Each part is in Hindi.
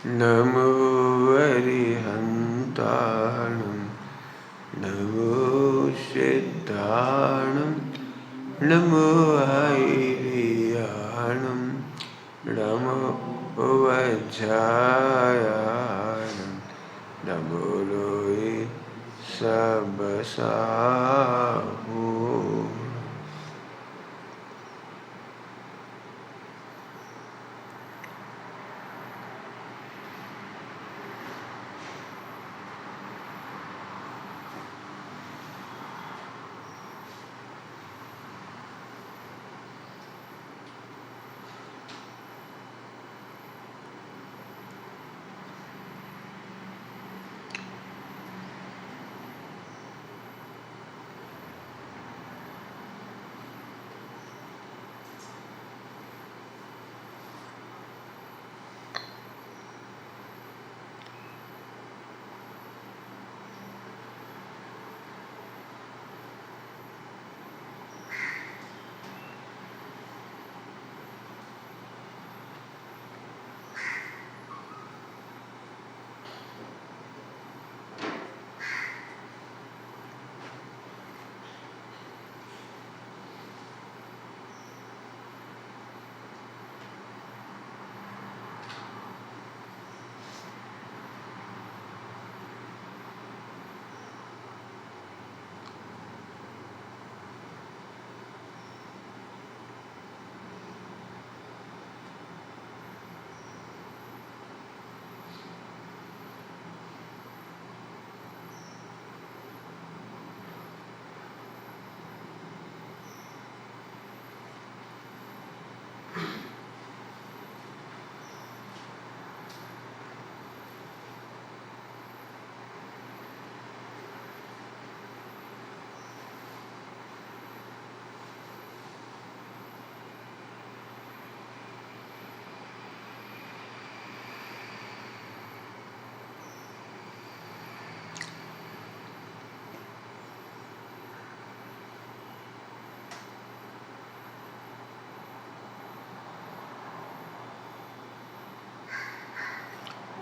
नमो अरिहन्ताणं नमो सिद्धाणं नमो हैरियाणं नमो वज्रायाणं नमो लोये सबसाहू।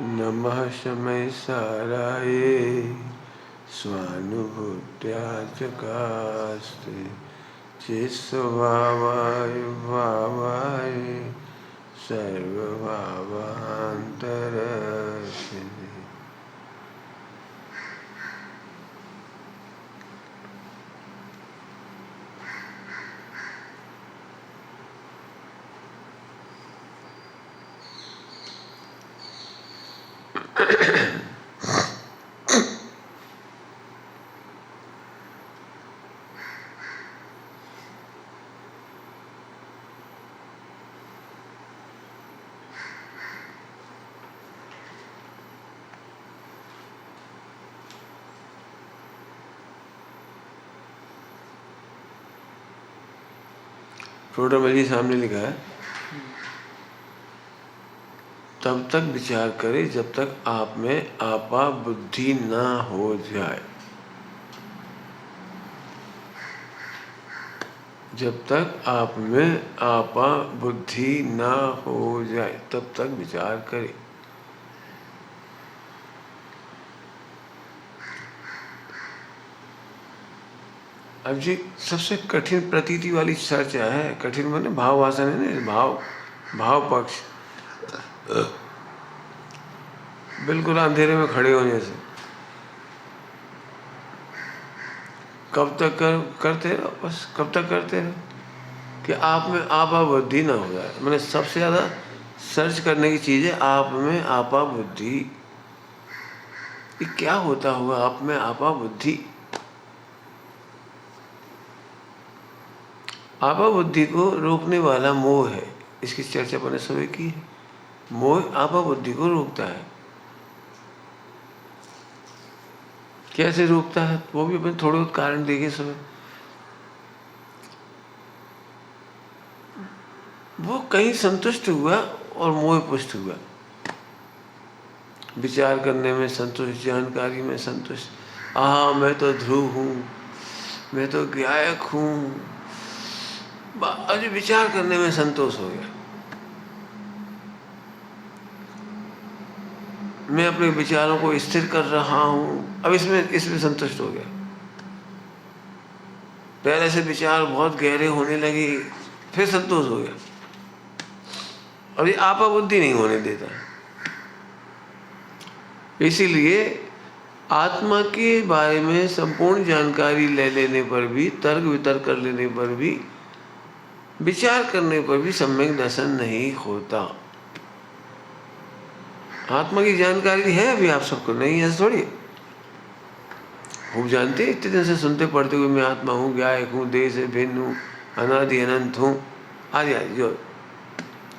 नमः शमय साराय स्वानुभूत्या चकास्ते चिस्वभावाय भावाय सर्वभावान्तरस्ते। प्रोटोकॉल जी सामने लिखा है, तब तक विचार करें जब तक आप में आपा बुद्धि ना हो जाए। जब तक आप में आपा बुद्धि ना हो जाए तब तक विचार करें। अब जी सबसे कठिन प्रतीति वाली चर्चा है। कठिन माने भाव वासन है ना, भाव पक्ष। बिल्कुल अंधेरे में खड़े होने से कब तक करते रहो, बस कब तक करते रहो कि आप में आपा बुद्धि ना हो जाए। मैंने सबसे ज़्यादा सर्च करने की चीज़ है आप में आपा बुद्धि। ये क्या होता होगा आप में आपा बुद्धि? आपा बुद्धि को रोकने वाला मोह है। इसकी चर्चा मैंने सुबह की है। मोह आपा बुद्धि को रोकता है। कैसे रोकता है वो भी अपने थोड़े बहुत कारण देखे सुबह। वो कहीं संतुष्ट हुआ और मोह पुष्ट हुआ। विचार करने में संतुष्ट, जानकारी में संतुष्ट। मैं तो ध्रुव हूँ, मैं तो गायक हूँ। आज विचार करने में संतोष हो गया। मैं अपने विचारों को स्थिर कर रहा हूँ, अब इसमें संतुष्ट हो गया। पहले से विचार बहुत गहरे होने लगे, फिर संतोष हो गया। और ये आपा बुद्धि नहीं होने देता। इसीलिए आत्मा के बारे में संपूर्ण जानकारी ले लेने पर भी, तर्क वितर्क कर लेने पर भी, विचार करने पर भी सम्यक दर्शन नहीं होता। आत्मा की जानकारी है अभी आप सबको, नहीं है थोड़ी। खूब जानते, इतने दिन से सुनते पढ़ते हुए मैं आत्मा हूँ, गायक हूँ, देह से भिन्न हूँ, अनादि अनंत हूँ, आदि आदि, जो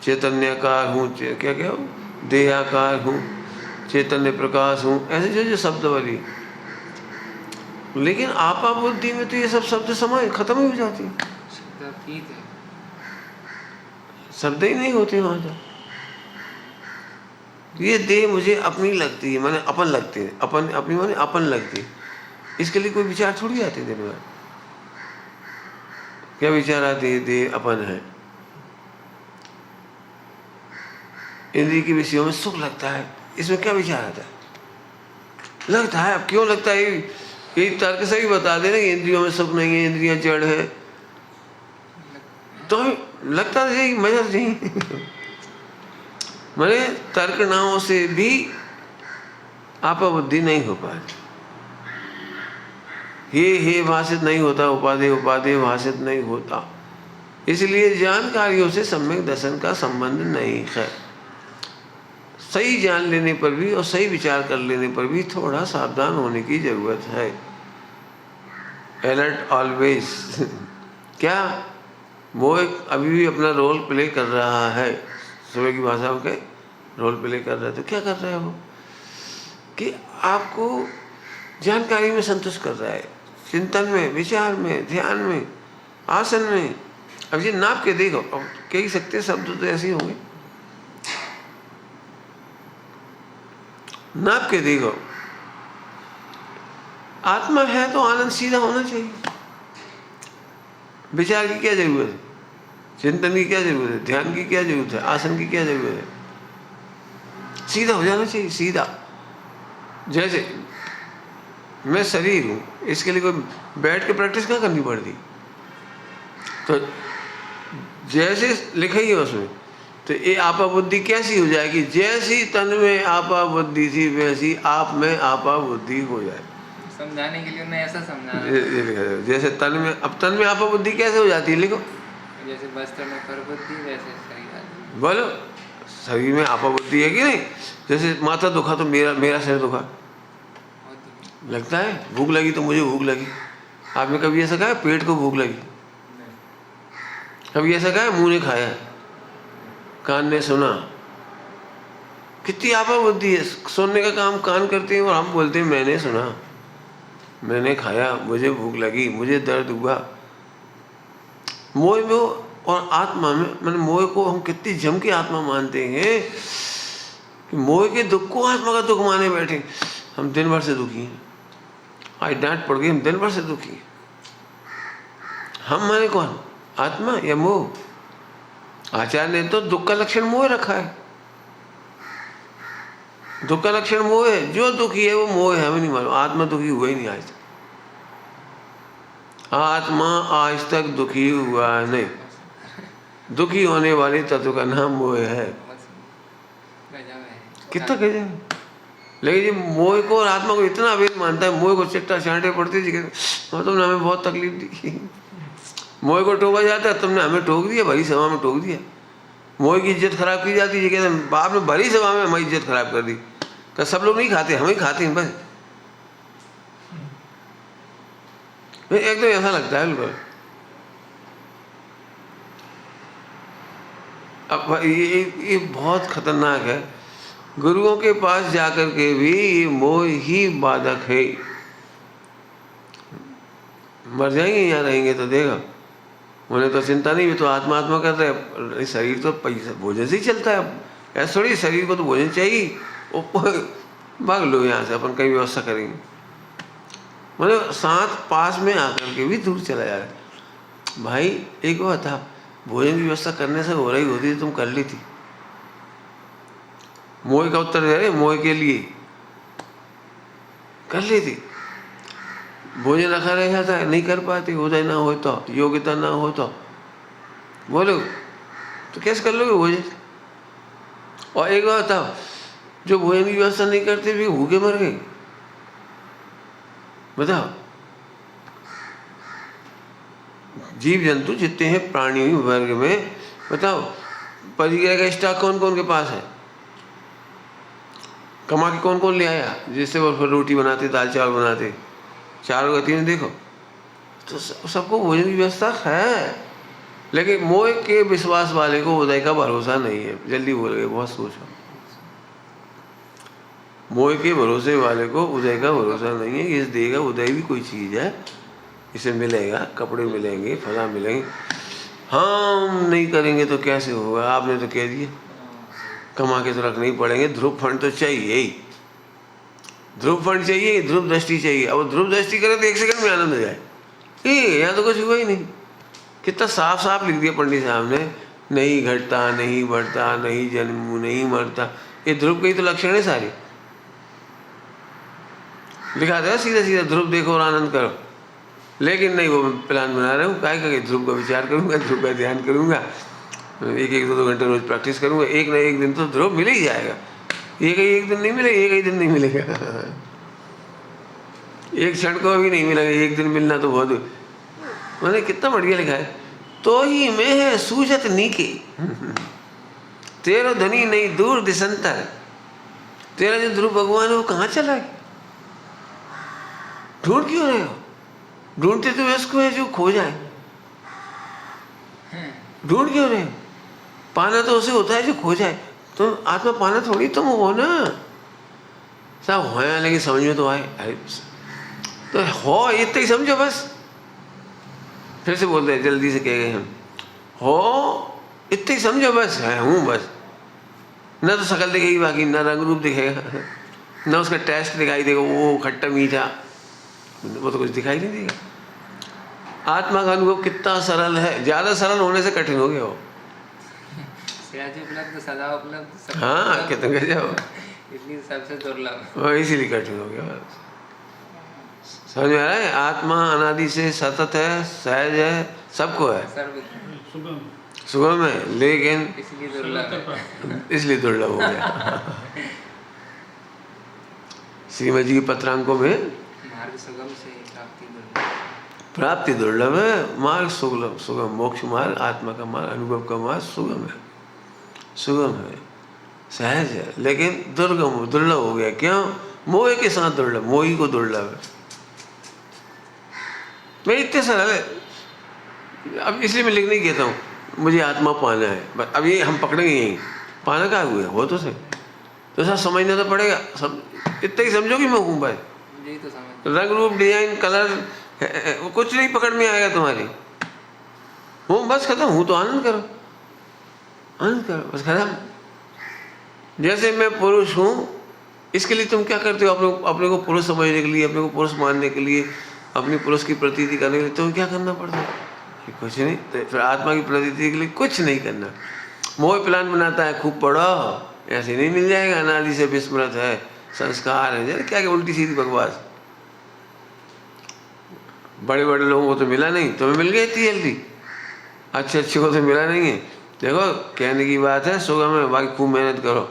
चैतन्यकार हूँ, क्या क्या हूँ, देहाकार हूँ, चैतन्य प्रकाश हूँ, ऐसे जो जो शब्द वाली। लेकिन आपा बुद्धि में तो ये सब शब्द समय खत्म ही हो जाती, शब्द ही नहीं होते वहाँ जा। ये देह मुझे अपनी लगती है, माने अपन लगती है, अपन अपनी माने अपन लगती है। इसके लिए कोई विचार थोड़ी आते दिन भर। क्या विचार आते हैं? देह अपन है, इंद्रिय के विषयों में सुख लगता है, इसमें क्या विचार आता है? लगता है। अब क्यों लगता है? ये तर्क से ही बता देना कि इंद्रियों में सुख नहीं है, इंद्रियां जड़ है, तो लगता है मजा नहीं। मैंने तर्क नाओं से भी आपा बुद्धि नहीं हो पाती। हे भाषित नहीं होता, उपादेय उपादेय भाषित नहीं होता। इसलिए जानकारियों से सम्यक दर्शन का संबंध नहीं है। सही जान लेने पर भी और सही विचार कर लेने पर भी थोड़ा सावधान होने की जरूरत है। Alert always. क्या वो अभी भी अपना रोल प्ले कर रहा है, सुबह की भाषा में रोल प्ले कर रहा है। तो क्या कर रहा है वो? कि आपको जानकारी में संतुष्ट कर रहा है, चिंतन में, विचार में, ध्यान में, आसन में। अब ये नाप के देखो, अब कह सकते शब्द तो ऐसे ही होंगे, नाप के देखो। आत्मा है तो आनंद सीधा होना चाहिए। विचार की क्या जरूरत है? चिंतन की क्या जरूरत है? ध्यान की क्या जरूरत है? आसन की क्या जरूरत है? सीधा हो जाना चाहिए, सीधा। जैसे मैं शरीर हूँ, इसके लिए कोई बैठ के प्रैक्टिस क्या करनी पड़ती? तो जैसे लिखा ही है उसमें, तो ये आपा बुद्धि कैसी हो जाएगी? जैसी तन में आपा बुद्धि थी वैसी आप में आपा बुद्धि हो जाए। समझाने के लिए उन्हें ऐसा समझाना, जैसे तन में, अब तन में आपा बुद्धि कैसे हो जाती है? लिखो। जैसे वस्त्र में पर बुद्धि वैसे शरीर। बोलो, शरीर में आपा बुद्धि है कि नहीं? जैसे माथा दुखा तो मेरा सिर दुखा लगता है, भूख लगी तो मुझे भूख लगी। आपने कभी ऐसा कहा पेट को भूख लगी? कभी ऐसा कहा मुंह ने खाया, कान ने सुना? कितनी आपा बुद्धि है। सुनने का काम कान करते हैं और हम बोलते हैं मैंने सुना, मैंने खाया, मुझे भूख लगी, मुझे दर्द हुआ। मोह में और आत्मा में, मैंने मोह को हम कितनी जम के आत्मा मानते हैं कि मोह के दुख को आत्मा का दुख माने बैठे। हम दिन भर से दुखी हैं, आज डांट पड़ गई, हम दिन भर से दुखी हैं। हम माने कौन? आत्मा या मोह? आचार्य ने तो दुख का लक्षण मोह रखा है। दुख का लक्षण मोह है, जो दुखी है वो मोह है। हमें नहीं मालूम, आत्मा दुखी हुआ ही नहीं आज तक। आत्मा आज तक दुखी हुआ नहीं। दुखी होने वाले तत्व का नाम मोह है। कितना कह जाए। लेकिन ये मोह को और आत्मा को इतना अभेद मानता है, मोह को चिट्टा चांटे पड़ती थी, तुमने हमें बहुत तकलीफ दी। मोह को टोका जाता है, तुमने हमें टोक दिया, भरी सभा में टोक दिया। मोह की इज्जत खराब की जाती है, कहते हैं बाप ने भरी सभा में हमारी इज्जत खराब कर दी। क्या सब लोग नहीं खाते, हम ही खाते हैं बस। एकदम ऐसा लगता है बिल्कुल। अब ये बहुत खतरनाक है। गुरुओं के पास जाकर के भी ये मोह ही बाधक है। मर जाएंगे यहाँ रहेंगे तो देखा, उन्हें तो चिंता नहीं, भी तो आत्मा आत्मा कर रहे हैं। शरीर तो पैसा भोजन से ही चलता है। ऐसा थोड़ी शरीर को तो भोजन चाहिए, भाग लो यहाँ से, अपन कहीं व्यवस्था करेंगे। मतलब साथ पास में आकर के भी दूर चला जा रहा है। भाई एक बात था, भोजन की व्यवस्था करने से हो रही होती तो तुम कर ली थी। मोह का उत्तर दे रहे, मोह के लिए कर लेती। भोजन रखा रह जाता है, नहीं कर पाती, उदय ना हो तो, योग्यता ना हो तो बोलो तो कैसे कर लोगे भोजन। और एक बात बताओ, जो भोजन की व्यवस्था नहीं करते भी भूखे मर गए, बताओ। जीव जंतु जितने हैं प्राणी वर्ग में, बताओ परिग्रह का स्टॉक कौन कौन के पास है, कमा के कौन कौन ले आया, जिससे वो फिर रोटी बनाते, दाल चावल बनाते, चारों गति में देखो तो सबको भोजन की व्यवस्था है। लेकिन मोह के विश्वास वाले को उदय का भरोसा नहीं है। जल्दी बोल गए, बहुत सोचो। मोह के भरोसे वाले को उदय का भरोसा नहीं है। इस देह का उदय भी कोई चीज़ है, इसे मिलेगा, कपड़े मिलेंगे, फला मिलेंगे, हम नहीं करेंगे तो कैसे होगा। आपने तो कह दिया कमा के तो रखने ही पड़ेंगे, ध्रुव फंड तो चाहिए ही, ध्रुव फंड चाहिए, ध्रुव दृष्टि चाहिए। अब ध्रुव दृष्टि करे तो 1 सेकंड में आनंद हो जाए। यहाँ तो कुछ हुआ ही नहीं। कितना साफ साफ लिख दिया पंडित साहब ने, नहीं घटता, नहीं बढ़ता, नहीं जन्म, नहीं मरता। ये ध्रुव के तो लक्षण है सारी, लिखा था सीधा सीधा, ध्रुव देखो और आनंद करो। लेकिन नहीं, वो प्लान बना रहे हूँ क्या करके, ध्रुव का विचार करूँगा, ध्रुव का ध्यान करूँगा, 1-2 घंटे रोज प्रैक्टिस करूँगा, एक ना एक दिन तो ध्रुव मिल ही जाएगा। एक दिन नहीं मिलेगा, एक ही दिन नहीं मिलेगा, एक क्षण को भी नहीं मिलेगा, एक दिन मिलना तो बहुत। मैंने कितना बढ़िया लिखा है, तो ही में है सूझत नीके, तेरा धनी नहीं दूर दिसंतर। तेरा जो ध्रुव भगवान है वो कहाँ चला गया, ढूंढ क्यों रहे हो। ढूंढते तो इसको है जो खो जाए, ढूंढ क्यों रहे हो। पाना तो उसे होता है जो खो जाए, तो आत्मा पाना थोड़ी तुम हो ना। सब हो लेकिन समझ में तो आए, अरे तो हो इतना ही समझो बस। फिर से बोलते हैं, जल्दी से कह गए हम, हो इतना ही समझो बस, है हूँ बस। न तो शकल दिखेगी बाकी, न रंग रूप दिखेगा, न उसका टेस्ट दिखाई देगा, वो खट्टा मीठा, वो तो कुछ दिखाई नहीं देगा। आत्मा का अनुभव कितना सरल है, ज़्यादा सरल होने से कठिन हो गया हो। उपलब्ध, सदा उपलब्ध, हाँ कितना गजब, इसलिए सबसे दुर्लभ, इसीलिए कठिन हो गया। समझ में आ रहा है, आत्मा अनादि से सतत है, सहज है, सबको है, सुगम है, लेकिन इसलिए दुर्लभ हो गया। श्रीमद जी के पत्रांकों में मार्ग सुगम से प्राप्ति दुर्लभ है, मार्ग सुगम, सुगम मोक्ष मार्ग, आत्मा का मार्ग, अनुभव का मार्ग सुगम है, सुगम है, सहज है, लेकिन दुर्गम, दुर्लभ हो गया। क्यों? मोह के साथ दुर्लभ, मोही को दुर्लभ है। मैं इतने सरल है, अब इसलिए मैं लिखने कहता हूँ मुझे आत्मा पाना है, बस। अब ये हम पकड़ेंगे यहीं, पाना क्या हुआ हो तो सही, तो सब समझना तो पड़ेगा। सब इतना ही समझो कि मैं हूँ भाई, तो समझ, रंग रूप डिजाइन कलर कुछ नहीं पकड़ में आएगा तुम्हारी, हूँ बस, खत्म। हूँ तो आनंद करो, आनंद करो बस, खत्म। जैसे मैं पुरुष हूँ, इसके लिए तुम क्या करते हो, अपने को पुरुष समझने के लिए, अपने को पुरुष मानने के लिए, अपनी पुरुष की प्रतीति करने के लिए तुम्हें क्या करना पड़ता है? कुछ नहीं। तो फिर आत्मा की प्रतीति के लिए कुछ नहीं करना। मोह प्लान बनाता है, खूब पढ़ो, ऐसे नहीं मिल जाएगा, अनादि से विस्मृत है, संस्कार है, जरा क्या उल्टी सीधी बकवास। बड़े बड़े लोगों को तो मिला नहीं, तुम्हें मिल गया इतनी जल्दी, अच्छे अच्छे को तो मिला नहीं है। देखो कहने की बात है, सुगम है, बाकी खूब मेहनत करो,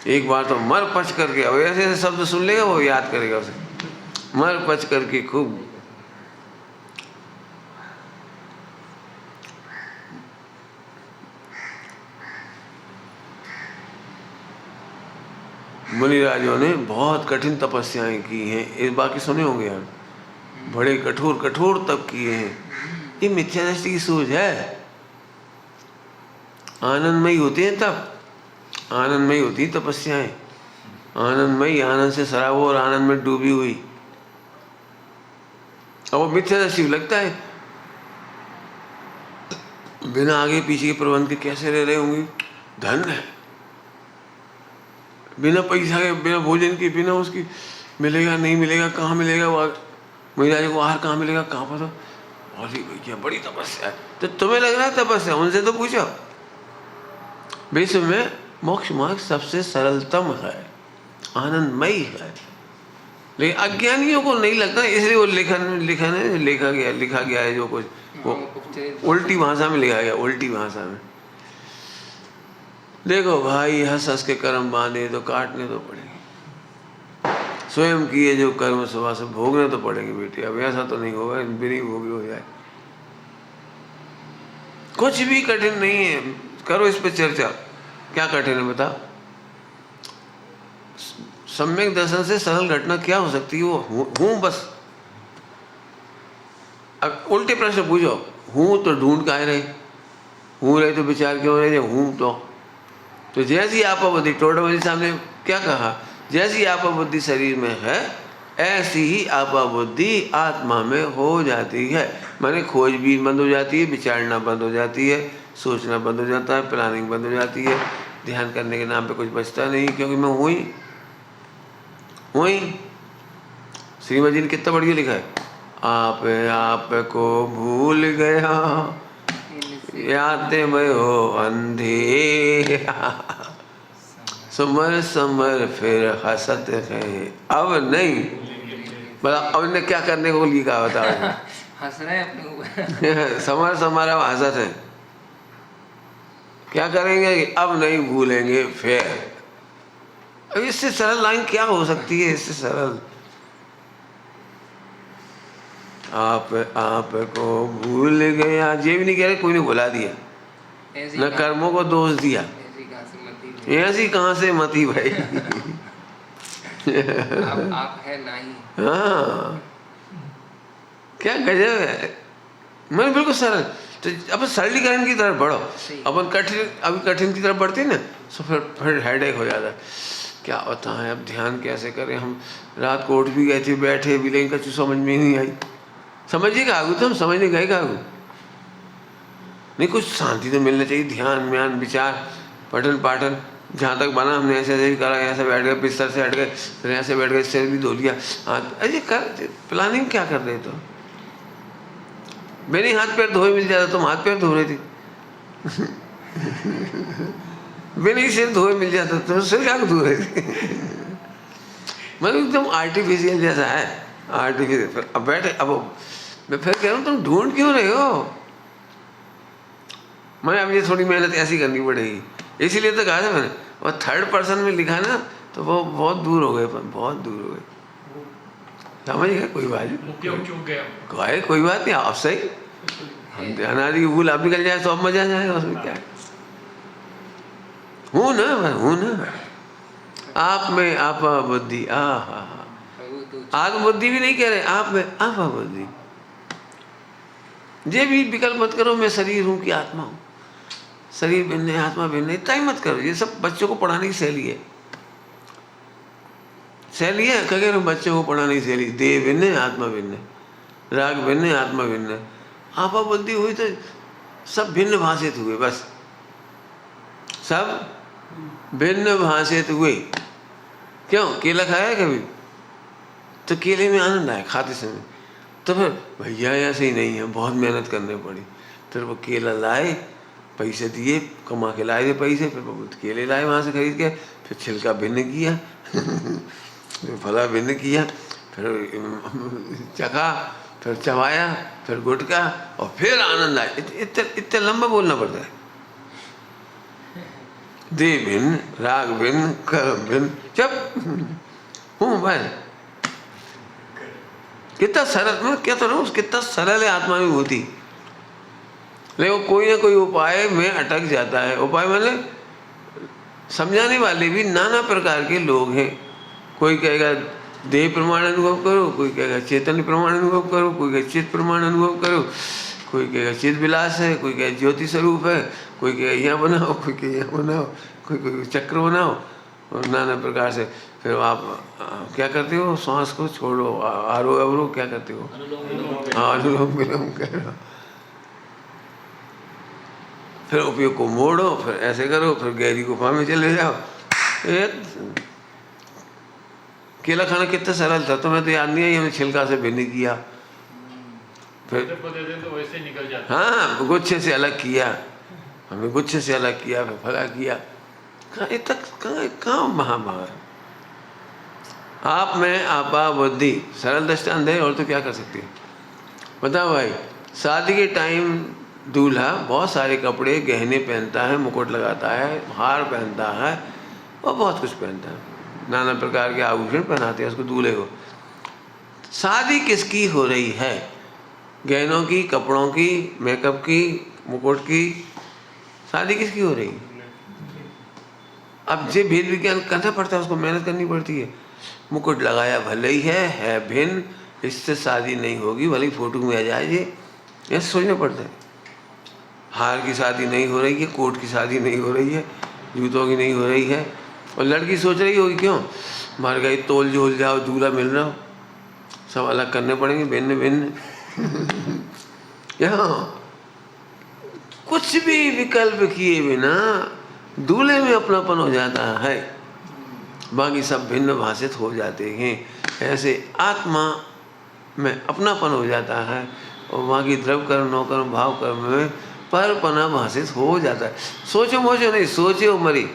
एक बार तो मर पच करके, अब ऐसे ऐसे शब्द सुन लेगा वो याद करेगा उसे, मर पच करके खूब। मुनिराजों ने बहुत कठिन तपस्याएं की हैं, इस बाकी सुने होंगे आप, बड़े कठोर कठोर तप किए हैं। ये मिथ्या दृष्टि की सोच है। आनंदमयी होती है तप, आनंदमयी होती तपस्याएं, आनंदमयी, आनंद से सराबो और आनंद में डूबी हुई। अब वो मिथ्या दृष्टि लगता है बिना आगे पीछे के प्रबंध के कैसे रह रहे होंगे, धन है, बिना पैसा के, बिना भोजन के, बिना उसकी, मिलेगा नहीं मिलेगा, कहाँ मिलेगा, वो महिला को आहार कहाँ मिलेगा, कहाँ पता। अरे भैया बड़ी तपस्या है। तो तुम्हें लग रहा है तपस्या, उनसे तो पूछो। विश्व में मोक्ष मार्ग सबसे सरलतम है, आनंदमयी है, लेकिन अज्ञानियों को नहीं लगता, इसलिए वो लिखा गया है जो कुछ वो उल्टी भाषा में लिखा गया, उल्टी भाषा में। देखो भाई, हंस हंस के कर्म बांधे तो काटने तो पड़ेंगे, स्वयं किए जो कर्म सुबह से भोगने तो पड़ेंगे बेटे। अब ऐसा तो नहीं होगा बिना भोगी हो जाए। कुछ भी कठिन नहीं है, करो इस पे चर्चा। क्या कठिन है बता? सम्यक दर्शन से सरल घटना क्या हो सकती है? वो हूं बस। अब उल्टे प्रश्न पूछो, हूं तो ढूंढ काहे रहे, हूं रहे तो विचार क्यों रहे, हूं तो जैसी आपा बुद्धि, टोडामणि साहब ने क्या कहा, जैसी आपा बुद्धि शरीर में है ऐसी ही आपा बुद्धि आत्मा में हो जाती है। माने खोजबीन बंद हो जाती है, विचारना बंद हो जाती है, सोचना बंद हो जाता है, प्लानिंग बंद हो जाती है, ध्यान करने के नाम पे कुछ बचता नहीं, क्योंकि मैं हूँ ही। श्रीमद जी ने कितना बढ़िया लिखा है, आप को भूल गया याते में हो अंधे, समर समर फिर हंसत है अब नहीं। मतलब अब इन्हें क्या करने को लिखा होता है, हंस रहे हैं अपने ऊपर। समर समर अब हंसत है, क्या करेंगे कि अब नहीं भूलेंगे फिर। अब इससे सरल लाइन क्या हो सकती है, इससे सरल? आप को भूल गया, ये भी नहीं कह रहे कोई ने भुला दिया, न कर्मों को दोष दिया, ऐसी कहाँ से मती भाई। आप है नहीं। हाँ, क्या गजब है। मैंने बिल्कुल सरल, तो अपन सरलीकरण की तरफ बढ़ो। अपन कठिन की तरफ बढ़ते हैं ना, तो फिर हेडेक हो जाता है। क्या होता है, अब ध्यान कैसे करें? हम रात को उठ भी गए थे, बैठे भी, लेकिन कुछ समझ में नहीं आई। समझिए कहा तो हम समझने गए कहा नहीं, कुछ शांति तो मिलना चाहिए, ध्यान म्यान विचार पठन पाठन। जहाँ तक बना हमने ऐसे ऐसे ही करा, ऐसे बैठ गए, बिस्तर से हट गए, फिर ऐसे बैठ गए, सिर भी धो लिया, हाथ अरे कर प्लानिंग क्या कर रहे? तो मैंने हाथ पैर धोए मिल जाता, तुम हाथ पैर धो रहे थे। मैंने ही सिर धोए मिल जाता, तुम सिर क्या धो रहे थे? मतलब एकदम आर्टिफिशियल जैसा है, आर्टिफिशियल। अब बैठे, अब मैं फिर कह रहा हूँ तुम ढूंढ क्यों रहे हो? मैं अब ये थोड़ी मेहनत ऐसी करनी पड़ेगी, इसीलिए तो कहा था मैंने। और थर्ड पर्सन में लिखा ना, तो वो बहुत दूर हो गए, बहुत दूर हो गए। समझ गए? कोई बात नहीं, कोई बात नहीं, आप सही। हम ध्यानादि की भूल अब निकल जाए तो अब मजा आ जाएगा, उसमें क्या हूँ ना, मैं हूँ ना। आप में आपा बुद्धि, आग बुद्धि भी नहीं कह रहे, आप में आपा बुद्धि। ये भी विकल्प मत करो मैं शरीर हूँ कि आत्मा हूँ, शरीर भिन्न है आत्मा भिन्न है, इतना ही मत करो। ये सब बच्चों को पढ़ाने की शैली है, शैली है। कह रहे बच्चों को पढ़ाने की शैली, देह भिन्न है आत्मा भिन्न है, राग भिन्न है आत्मा भिन्न है। आपा बुद्धि हुई तो सब भिन्न भाषित हुए, बस सब भिन्न भाषित हुए। क्यों? केला खाया है कभी? तो केले में आनंद आया खाते समय, तो फिर भैया ऐसे ही नहीं है, बहुत मेहनत करनी पड़ी। फिर वो केला लाए, पैसे दिए, कमा के लाए थे पैसे, फिर वो केले लाए वहाँ से खरीद के, फिर छिलका भिन्न किया, फला भिन्न किया, फिर चखा, फिर चबाया, फिर गुटका, और फिर आनंद आया। इतने लंबा बोलना पड़ता है। देह भिन्न, राग भिन्न, कर्म भिन्न, चुप हूँ बस। कितना सरल, मैं कहता हूँ कितना सरल है आत्मानुभूति। लेकिन कोई ना कोई उपाय में अटक जाता है। उपाय मैंने समझाने वाले भी नाना प्रकार के लोग हैं। कोई कहेगा देह प्रमाण अनुभव करो, कोई कहेगा चैतन्य प्रमाण अनुभव करो, कोई कहेगा चित्त प्रमाण अनुभव करो, कोई कहेगा चित्त विलास है, कोई कहेगा ज्योति स्वरूप है, कोई कहेगा यहाँ बनाओ, कोई कहेगा यहाँ बनाओ, कोई चक्र बनाओ, और नाना प्रकार से। फिर आप क्या करते हो? श्वास को छोड़ो, आरो अवरो क्या करते हो? हाँ, अनुलोम विलोम करो। फिर उपयोग को मोड़ो, फिर ऐसे करो, फिर गहरी गुफा में चले जाओ। केला खाना कितना सरल था, तुम्हें तो याद नहीं है? हमने छिलका से भिन्न किया, फिर तो वैसे निकल जाता। हाँ, गुच्छे से अलग किया, हमने गुच्छे से अलग किया, फिर फला किया, कहाँ महाभारत। आप में आपा बुद्धि, सरल दृष्टांत है, और तो क्या कर सकती है। बताओ भाई, शादी के टाइम दूल्हा बहुत सारे कपड़े गहने पहनता है, मुकुट लगाता है, हार पहनता है और बहुत कुछ पहनता है, नाना प्रकार के आभूषण पहनाते हैं उसको, दूल्हे को। शादी किसकी हो रही है? गहनों की, कपड़ों की, मेकअप की, मुकुट की, शादी किसकी हो रही है? अब जे भेद विज्ञान करना पड़ता है, उसको मेहनत करनी पड़ती है। मुकुट लगाया भले ही है भिन्न, इससे शादी नहीं होगी, भले ही फोटो में आ जाए, ये सोचना पड़ता है। हार की शादी नहीं हो रही है, कोट की शादी नहीं हो रही है, जूतों की नहीं हो रही है, और लड़की सोच रही होगी क्यों, मर गई, तोल झोल जाओ, दूल्हा मिल रहा हो, सब अलग करने पड़ेंगे, भिन्न भिन्न। यहाँ कुछ भी विकल्प किए बिना दूल्हे में अपनापन हो जाता है, बाकी सब भिन्न भाषित हो जाते हैं। ऐसे आत्मा में अपनापन हो जाता है, और बाकी द्रव्य कर्म, नौ कर्म, भाव कर्म में परपना भाषित हो जाता है। सोचो मोचो नहीं, सोचे हो मरी।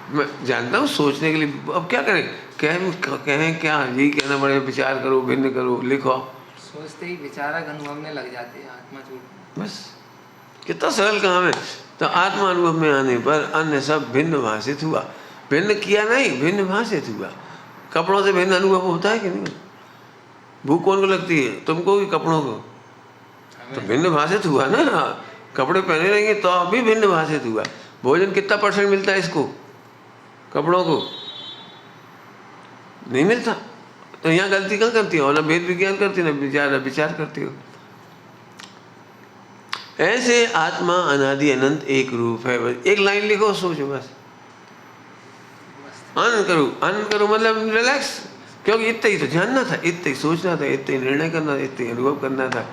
मैं जानता हूँ सोचने के लिए, अब क्या करें, कहें क्या, यही कहना पड़ेगा, विचार करो, भिन्न करो, लिखो। सोचते ही विचारक अनुभव में लग जाते हैं, आत्मा छूट। बस कितना सरल काम है। तो आत्मा अनुभव में आने पर अन्य सब भिन्न भाषित हुआ, भिन्न किया नहीं, भिन्न भाषित हुआ। कपड़ों से भिन्न अनुभव होता है कि नहीं? भूख कौन को लगती है, तुमको कि कपड़ों को? तो भिन्न भाषित हुआ ना, कपड़े पहने रहेंगे तो अभी भिन्न भाषित हुआ। भोजन कितना % मिलता है इसको, कपड़ों को? नहीं मिलता। तो यहाँ गलती कहाँ करती हो, ना भेद विज्ञान करती, ना विचार करती हो। ऐसे आत्मा अनादि अनंत एक रूप है। बस एक लाइन लिखो, सोचो बस, आनंद करो मतलब रिलैक्स, क्योंकि इतना ही तो जानना था, इतना ही सोचना था, इतना ही निर्णय करना था, इतना ही अनुभव करना था।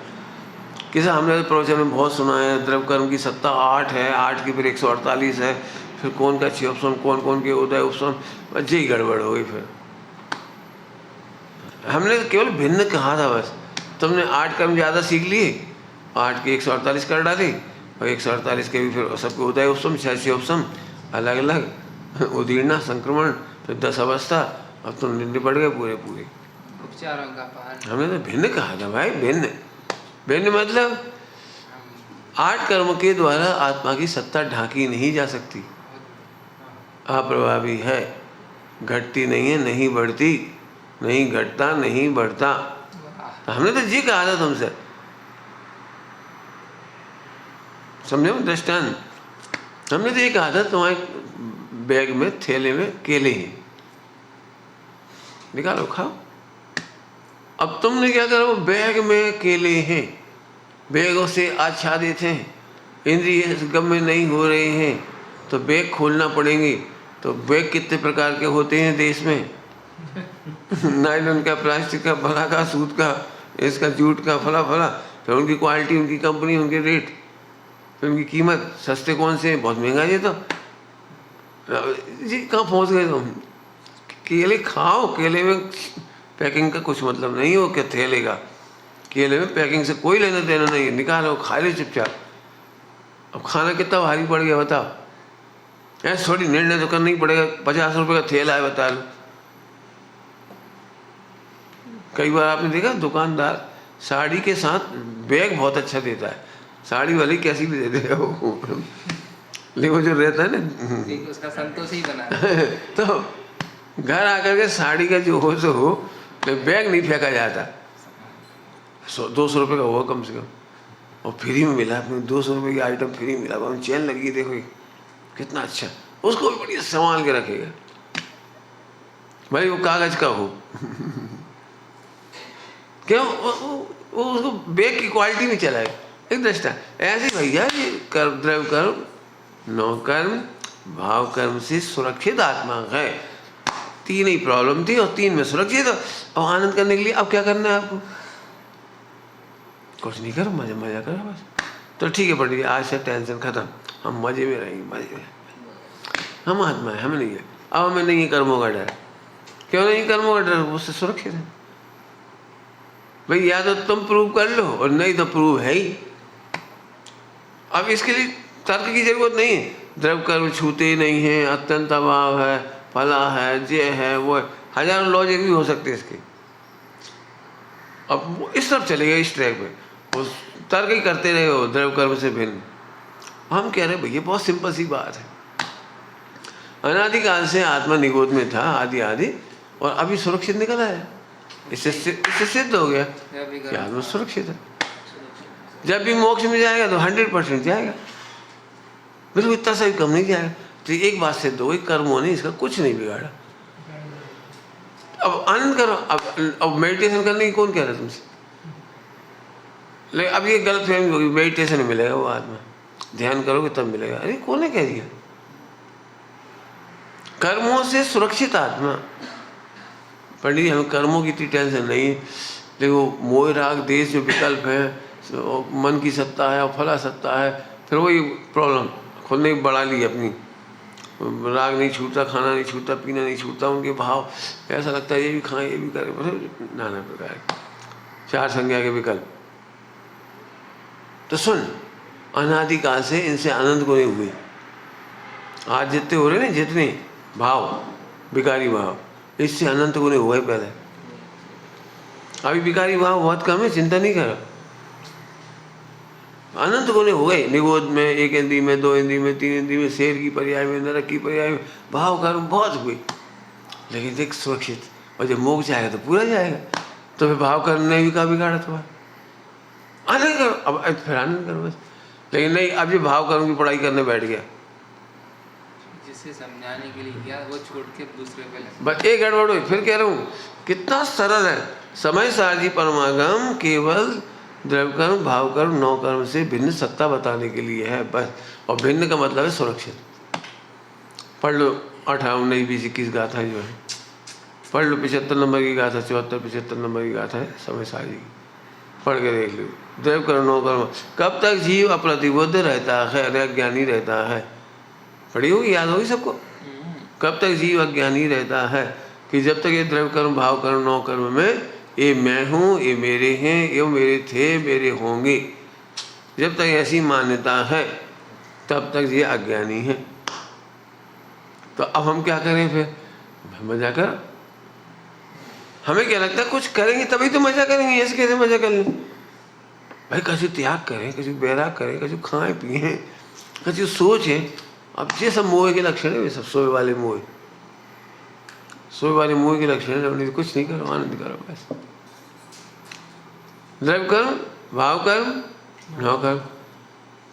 किसा हमने तो प्रवचन में बहुत सुना है, द्रव्य कर्म की सत्ता 8 है, 8 की फिर 148 है, फिर कौन का 6 उपसम, कौन के उदय उपसम, बच्चे ही गड़बड़ हो गई। फिर हमने तो केवल भिन्न कहा था बस, तुमने 8 कर्म ज़्यादा सीख लिए, 8 की 148 कर डाली, और 148 के भी फिर सबके उदय उपसम, 6 उपसम अलग अलग, उदीर्णा, संक्रमण, फिर 10 अवस्था, अब तुम निपट गए पूरे। उपचारों का पार। हमने तो भिन्न कहा था भाई, भिन्न मतलब 8 कर्म के द्वारा आत्मा की सत्ता ढांकी नहीं जा सकती, अप्रभावी है, घटती नहीं है, नहीं बढ़ती, नहीं घटता, नहीं बढ़ता। हमने तो जी कहा था तुमसे, समझो दृष्टांत। हमने तो ये कहा था, तुम्हारे बैग में, थैले में केले हैं, निकालो खाओ। अब तुमने क्या करा, वो बैग में केले हैं, बैगों से आच्छादित हैं, इंद्रिय गम्य नहीं हो रहे हैं, तो बैग खोलना पड़ेंगे। तो बैग कितने प्रकार के होते हैं देश में? नायलॉन का, प्लास्टिक का, भला का, सूत का, इसका, जूट का, फला, फिर उनकी क्वालिटी, उनकी कंपनी, उनके रेट, फिर उनकी कीमत, सस्ते कौन से हैं, बहुत महंगा। ये तो जी कहाँ पहुँच गए तुम। केले खाओ, केले में पैकिंग का कुछ मतलब नहीं हो, क्या थैले का, केले में पैकिंग से कोई लेना देना नहीं है, निकालो खा लो चुपचाप। अब खाना कितना भारी पड़ गया बताओ, ऐसे थोड़ी निर्णय तो करना ही पड़ेगा। 50 रुपये का थैला है, बता लो। कई बार आपने देखा दुकानदार साड़ी के साथ बैग बहुत अच्छा देता है, साड़ी वाली कैसी भी दे दे वो, लेकिन वो जो रहता है ना, उसका संतोष ही बना तो घर आकर के साड़ी का जो हो सो हो, बैग नहीं फेंका जाता। 200 रुपये का हुआ कम से कम, और फ्री में मिला, अपने 200 रुपये की आइटम फ्री मिला, हम चैन लगी, देखो कितना अच्छा, उसको भी बढ़िया संभाल के रखेगा भाई, वो कागज का हो। क्यों? वो उसको बैग की क्वालिटी में चलाए। एक दृष्टा ऐसे भैया, ये कर्म, द्रव्य कर्म, नौ कर्म, भाव कर्म से सुरक्षित आत्मा है। 3 ही प्रॉब्लम थी और 3 में सुरक्षित, और आनंद करने के लिए अब क्या करना है आपको? कुछ नहीं करो, मजा करो बस। तो ठीक है पंडित जी, आज से टेंशन खत्म, हम मजे में रहेंगे, मजे में। हम आत्मा है, हमें नहीं है, अब हमें नहीं है कर्मों का डर। क्यों नहीं कर्मों का डर? उससे सुरक्षित है भाई। या तो तुम प्रूव कर लो, और नहीं तो प्रूव है ही। अब इसके लिए तर्क की जरूरत नहीं है। द्रव्य कर्म छूते नहीं हैं, अत्यंत अभाव है, फला है, जे है, वो है, हजारों लॉजिक भी हो सकते हैं इसके। अब वो इस तरफ चलेगा, इस ट्रैक पे, उस तर्क ही करते रहे हो द्रव्य कर्म से भिन्न। हम कह रहे भैया बहुत सिंपल सी बात है, अनादिकाल से आत्मा निगोद में था, आदि आदि, और अभी सुरक्षित निकल आया। इससे सिद्ध हो गया कि आत्मा सुरक्षित है। जब भी मोक्ष में जाएगा तो 100% जाएगा, बिल्कुल इतना सा भी कम नहीं जाएगा। तो एक बात सिद्ध हो गई, कर्मों ने इसका कुछ नहीं बिगाड़ा। अब आनंद करो। अब मेडिटेशन करने की कौन कह रहा है तुमसे? लेकिन अब ये गलत फहमी होगी, मेडिटेशन में मिलेगा वो आत्मा, ध्यान करोगे तब मिलेगा। अरे कौन ने कह दिया? कर्मों से सुरक्षित आत्मा। पंडित जी हमें कर्मों की इतनी टेंशन नहीं, देखो मोह राग देश जो विकल्प है, मन की सत्ता है और फला सत्ता है, फिर वही प्रॉब्लम खुद ने बढ़ा ली अपनी। राग नहीं छूटता, खाना नहीं छूटता, पीना नहीं छूटता, उनके भाव ऐसा लगता है ये भी खाएं ये भी करें, मतलब नाना प्रकार चार संज्ञा के विकल्प। तो सुन, अनादिकाल से इनसे आनंद को नहीं हुई। आज जितने हो रहे ना, जितने भाव विकारी भाव, इससे अनंत को नहीं हुआ ही पहले। अभी विकारी भाव बहुत कम है, चिंता नहीं करो। अनंत को नहीं हो गए निगोद में, एक इंद्री में, दो इंद्री में, तीन इंद्री में, शेर की पर्याय में, नरक की पर्याय में, भाव कर्म बहुत हुए, लेकिन देख सुरक्षित। और जब मोक्ष जाएगा तो पूरा जाएगा, तो फिर भाव कर्म ने भी का बिगाड़ा तुम्हारा। आनंद करो, अब फिर आनंद करो बस। लेकिन नहीं, अब ये भाव कर्म की पढ़ाई करने बैठ गया, जिसे समझाने के लिए किया वो छोड़ के दूसरे पे लगा। बस एक गड़बड़ हुई। फिर कह रहा हूँ कितना सरल है। समय सारजी परमागम केवल द्रव्य कर्म, भाव कर्म, नौ कर्म से भिन्न सत्ता बताने के लिए है बस। और भिन्न का मतलब है सुरक्षित। पढ़ लो 18, 19, 20, 21 गाथा जो है, पढ़ लो 75 नंबर की गाथा, 74, 75 नंबर की गाथा है समय सारजी की, पढ़ के देख लो। द्रव्य कर्म, नौ कर्म, कब तक जीव अप्रतिबुद्ध रहता है, अज्ञानी रहता है। पढ़ी होगी, याद होगी सबको। कब तक जीव अज्ञानी रहता है? कि जब तक ये द्रव्य कर्म, भाव कर्म, नौ कर्म में ये मैं हूँ, ये मेरे हैं, ये मेरे थे, मेरे होंगे, जब तक ऐसी मान्यता है तब तक ये अज्ञानी है। तो अब हम क्या करें फिर? मजा कर। हमें क्या लगता है कुछ करेंगे तभी तो मजा करेंगे, ऐसे कैसे मजा कर लें भाई? कछु त्याग करें, कछु बैराग करें, कछु खाएं पिए, कछु सोचें। अब ये सब मोह के लक्षण है, वे सब सोए वाले मोह, सोए वाले मोह के लक्षण है। कुछ नहीं करो, आनंद करो बस। द्रव्य कर्म, भाव कर्म, नौ कर्म।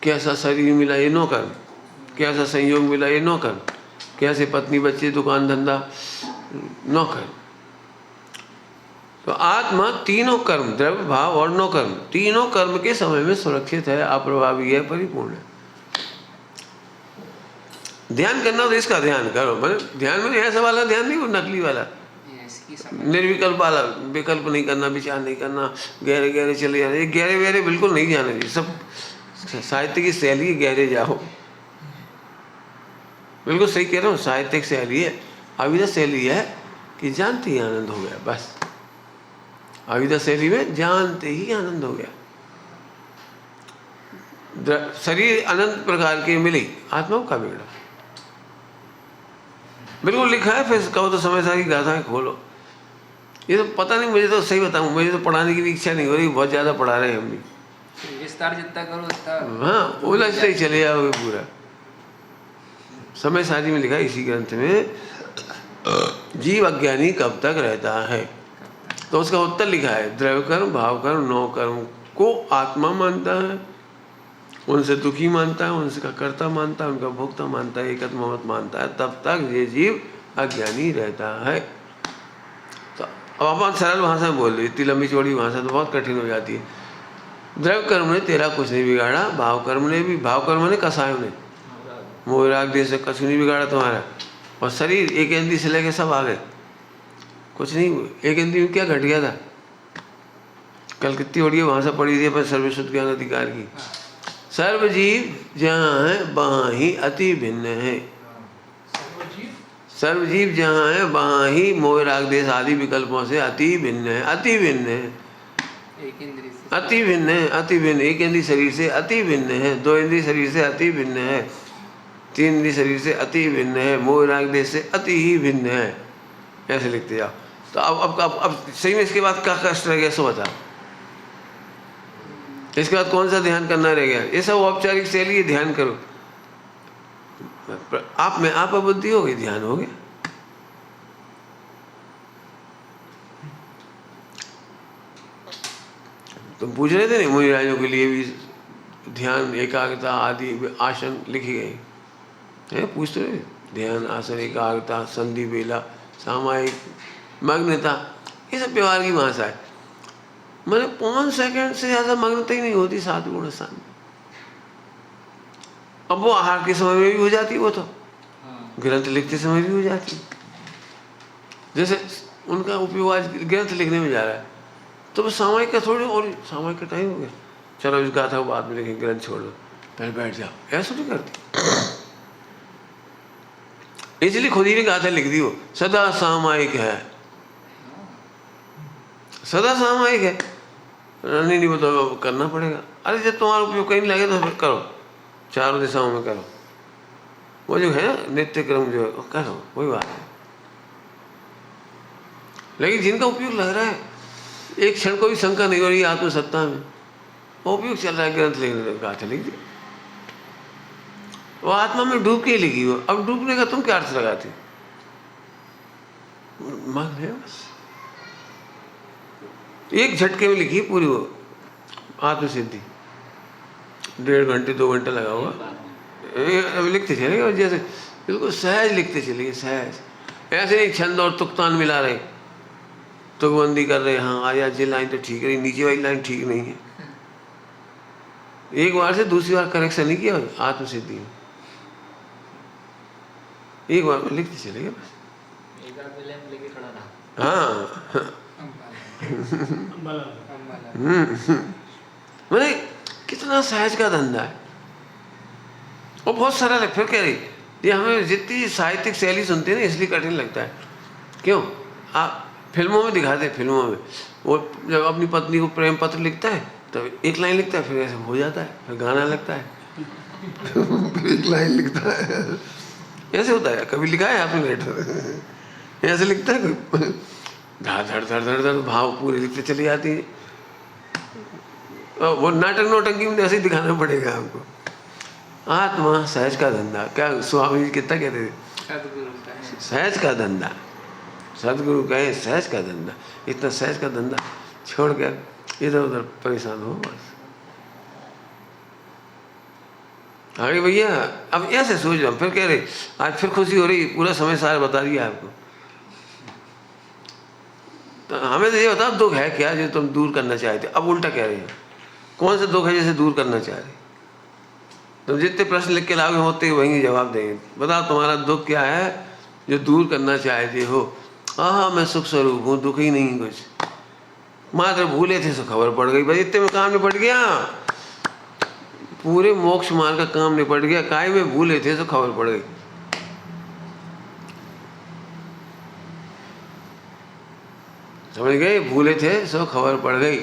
कैसा शरीर मिला ये नौ कर्म, कैसा संयोग मिला ये नौ कर्म, कैसे पत्नी बच्चे दुकान धंधा, नौ कर्म। तो आत्मा तीनों कर्म, द्रव्य भाव और नौ कर्म, तीनों कर्म के समय में सुरक्षित है, अप्रभावी है, परिपूर्ण है। ध्यान करना तो इसका ध्यान करो, मतलब ध्यान में ऐसा वाला ध्यान नहीं, वो नकली वाला निर्विकल्प वाला। विकल्प नहीं करना, विचार नहीं करना, गहरे गहरे चले जाना। ये गहरे गहरे बिल्कुल नहीं जाना चाहिए। सब साहित्य की शैली, गहरे जाओ, बिल्कुल सही कह रहा हूँ। साहित्यिक शैली है, अविदा शैली है कि जानते ही आनंद हो गया बस। अविदा शैली में जानते ही आनंद हो गया। शरीर अनंत प्रकार के मिली, आत्मा का बिगड़ा, बिल्कुल लिखा है। फिर कहो तो समय सारी गाथाएं खोलो। ये तो पता नहीं, मुझे तो सही बताऊं, मुझे तो पढ़ाने की भी इच्छा नहीं हो रही, बहुत ज़्यादा पढ़ा रहे हैं हम भी। विस्तार जितना करो उतना, हाँ, उलझते ही चले जाओगे पूरा। समय सारजी में लिखा है इसी ग्रंथ में, जीव अज्ञानी कब तक रहता है? तो उसका उत्तर लिखा है, द्रव्य कर्म, भाव कर्म, नौ कर्म को आत्मा मानता है, उनसे दुखी मानता है, उनका कर्ता मानता है, उनका भोक्ता मानता है, एकत्व ममत्व मानता है, तब तक ये जीव अज्ञानी रहता है। तो अब अपन सरल भाषा में बोल रहे, इतनी लंबी चौड़ी भाषा तो बहुत कठिन हो जाती है। द्रव्य कर्म ने तेरा कुछ नहीं बिगाड़ा, भाव कर्म ने भी, भाव कर्म ने कसायों ने, मोह राग देश से कुछ नहीं बिगाड़ा तुम्हारा। और शरीर एक इंद्री से लेके सब आ गए, कुछ नहीं। एक इंद्री में क्या घट गया था? कल कितनी बढ़िया भाषा पढ़ी थी अपन सर्वश्रुत ज्ञान अधिकार की। सर्वजीव जहाँ है वहाँ ही अति भिन्न है। सर्वजीव जहाँ है वहाँ ही मोह राग देश आदि विकल्पों से अति भिन्न है, अति भिन्न है। एक इंद्रिय से अति भिन्न है, अति भिन्न। एक इंद्रिय शरीर से अति भिन्न है, दो इंद्रिय शरीर से अति भिन्न है, तीन इंद्रिय शरीर से अति भिन्न है, मोह राग देश से अति ही भिन्न है। ऐसे लिखते जाओ। तो अब सही में इसके बाद क्या कष्ट रह गया सो बता। इसके बाद कौन सा ध्यान करना रह गया? ये सब औपचारिक शैली है, ध्यान करो। आप में आप बुद्धि हो गई, ध्यान हो गया। तुम पूछ रहे थे नहीं, मुनिराजों के लिए भी ध्यान, एकाग्रता आदि आसन लिखी गई है, पूछते रहे। ध्यान, आसन, एकाग्रता, संधि, बेला, सामायिक, मग्नता, ये सब व्यवहार की भाषा है। मैंने 5 सेकंड से ज़्यादा मग्नता ही नहीं होती 7 गुण स्थान में। अब वो आहार के समय में भी हो जाती, वो तो ग्रंथ लिखते समय भी हो जाती। जैसे उनका उपयोग आज ग्रंथ लिखने में जा रहा है, तो वो सामायिक का थोड़ी, और सामायिक का टाइम हो गया, चलो इस गाथा को बाद में लिखेंगे, ग्रंथ छोड़ दो, पहले बैठ जाओ, ऐसा नहीं करती। इसलिए खुद ही ने गाथा लिख दी, वो सदा सामायिक है, सदा सामायिक है। नहीं वो तो करना पड़ेगा। अरे जब तुम्हारा उपयोग कहीं लगे तो फिर करो, चारों दिशाओं में करो। वो जो है ना नित्य क्रम जो है करो, वही बात है। लेकिन जिनका उपयोग लग रहा है, एक क्षण को भी शंका नहीं हो रही आत्मसत्ता में, वो उपयोग चल रहा है, ग्रंथ लिखने गाथा लिख दी, वो आत्मा में डूब के लिखी हो। अब डूबने का तुम क्या अर्थ लगाते? मग्न है बस, एक झटके में लिखी पूरी वो आत्मसिद्धि। 1.5 घंटे 2 घंटे लगा होगा, अब लिखते चलेंगे जैसे बिल्कुल सहज लिखते चलेंगे, सहज। ऐसे नहीं छंद और तुक्तान मिला रहे, तुकबंदी कर रहे, हाँ आज ये लाइन तो ठीक है, नीचे वाली लाइन ठीक नहीं है। एक बार से दूसरी बार करेक्शन नहीं किया आत्मसिद्धि में, एक बार में लिखते चलेंगे बस। हाँ मैंने कितना सहज का धंधा है, वो बहुत सरल है। फिर कह रही ये हमें जितनी साहित्यिक शैली सुनते हैं ना, इसलिए कठिन लगता है। क्यों? आप फिल्मों में दिखाते हैं, फिल्मों में वो जब अपनी पत्नी को प्रेम पत्र लिखता है तो एक लाइन लिखता है, फिर ऐसे हो जाता है, फिर गाना लगता है फिर एक लाइन लिखता है, ऐसे होता है। कभी लिखा है आपने लेटर? ऐसे लिखता है कोई, धड़ धड़ धड़ धड़ धड़ भाव पूरे लिखते चली जाती है। वो नाटक नौटंकी में ऐसे ही दिखाना पड़ेगा आपको। आत्मा सहज का धंधा, क्या स्वामी जी कितना कहते थे, सहज का धंधा। सदगुरु कहे सहज का धंधा, इतना सहज का धंधा छोड़ कर इधर उधर परेशान हो बस। आगे भैया अब ऐसे सोच रहा, फिर कह रहे आज फिर खुशी हो रही, पूरा समय सारा बता दिया आपको। तो हमें तो ये बताओ दुख है क्या जो तुम दूर करना चाहते? अब उल्टा कह रहे हैं, कौन सा दुख है जैसे दूर करना चाह रहे? तुम जितने प्रश्न लिख के लाओगे होते ही वही जवाब देंगे। बताओ तुम्हारा दुख क्या है जो दूर करना चाहते हो? हाँ मैं सुख स्वरूप हूँ, दुख ही नहीं कुछ, मात्र भूले थे सो खबर पड़ गई, बस इतने में काम निपट गया, पूरे मोक्ष मार्ग का काम निपट गया। काय में भूले थे सो खबर पड़ गई। समझ गए? भूले थे सो खबर पड़ गई।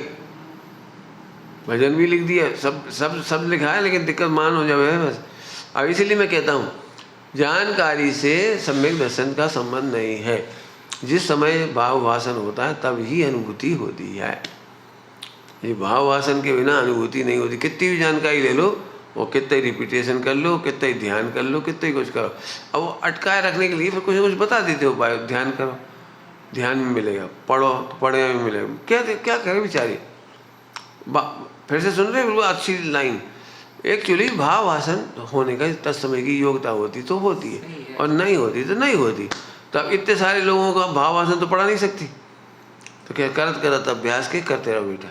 भजन भी लिख दिया, सब सब सब लिखा है, लेकिन दिक्कत मान हो जाए बस। अब इसीलिए मैं कहता हूँ जानकारी से सम्यक दर्शन का संबंध नहीं है। जिस समय भाव वासन होता है तब ही अनुभूति होती है। ये भाव वासन के बिना अनुभूति नहीं होती। कितनी भी जानकारी ले लो और कितने रिपीटेशन कर लो, कितने ध्यान कर लो, कितने कुछ करो, अब वो अटकाए रखने के लिए फिर कुछ कुछ बता देते हो उपाय। ध्यान करो, ध्यान में मिलेगा, पढ़ो तो पढ़ने में मिलेगा। क्या क्या करें बेचारे? फिर से सुन रहे बिल्कुल अच्छी लाइन। एक्चुअली भाव वासन होने का तत्समय की योग्यता होती तो होती है, और नहीं होती तो नहीं होती। तब इतने सारे लोगों का भाव वासन तो पढ़ा नहीं सकती, तो क्या करत करत अभ्यास के करते रहो बेटा।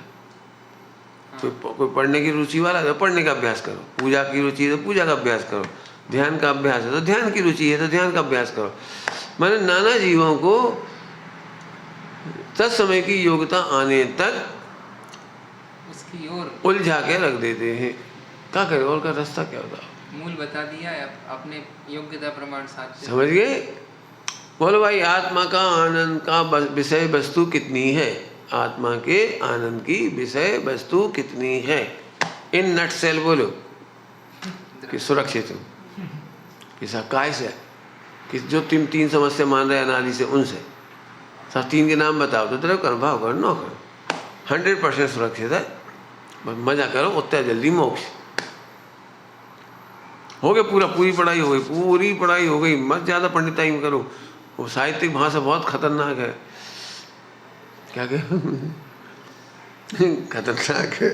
कोई पढ़ने की रुचि वाला है तो पढ़ने का अभ्यास करो, पूजा की रुचि है तो पूजा का अभ्यास करो, ध्यान का अभ्यास है तो ध्यान की रुचि है तो ध्यान का अभ्यास करो। मैंने नाना जीवों को तत्समय की योग्यता आने तक उसकी ओर उलझा के रख देते हैं। क्या करें? और का रास्ता क्या होता? मूल बता दिया है, अपने योग्यता प्रमाण साथ। समझ गए? बोलो भाई, आत्मा का आनंद का विषय वस्तु कितनी है? आत्मा के आनंद की विषय वस्तु कितनी है? इन नटसेल बोलो कि सुरक्षित हूँ किसा काय से, कि जो तुम तीन समस्या मान रहे अनादि से उनसे, सब तीन के नाम बताओ तो द्रव कर भाव करो नो करो, 100% सुरक्षित है। बस मजा करो, उतना जल्दी मोक्ष हो गया। पूरी पढ़ाई हो गई, पूरी पढ़ाई हो गई, मत ज़्यादा पंडिताई में करो। वो साहित्यिक भाषा बहुत खतरनाक है। क्या कह खतरनाक है।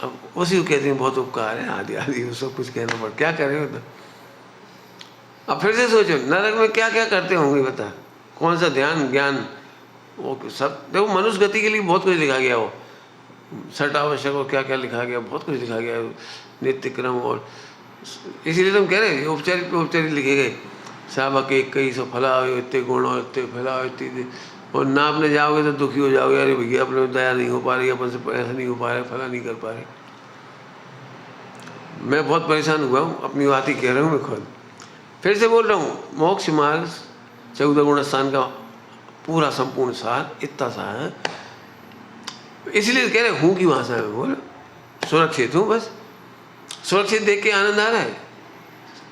अब उसी को कहते हैं बहुत उपकार है, आदि आदि वो सब कुछ कहना पड़, क्या करे हो तो। अब फिर से सोचो नरक में क्या क्या करते होंगे बता, कौन सा ध्यान ज्ञान, वो सब देखो। मनुष्य गति के लिए बहुत कुछ लिखा गया, वो छठ आवश्यक और क्या क्या लिखा गया, बहुत कुछ लिखा गया, नित्य क्रम। और इसीलिए तुम कह रहे उपचारित लिखे गए, साबक एक कई सौ फला इतने गुण और इतने फैला इतने, और नापने जाओगे तो दुखी हो जाओगे, अरे भैया अपने दया नहीं हो पा रही, अपन से ऐसा नहीं हो पा रहा, फला नहीं कर पा रहे। मैं बहुत परेशान हुआ हूँ, अपनी बात ही कह रहा हूँ मैं खुद। फिर से बोल रहा हूँ, मोक्ष मार्ग 14 गुण स्थान का पूरा संपूर्ण सार इतना सा है। इसलिए कह रहे हूँ की भाषा में बोल, सुरक्षित हूँ। बस सुरक्षित देख के आनंद आ रहा है।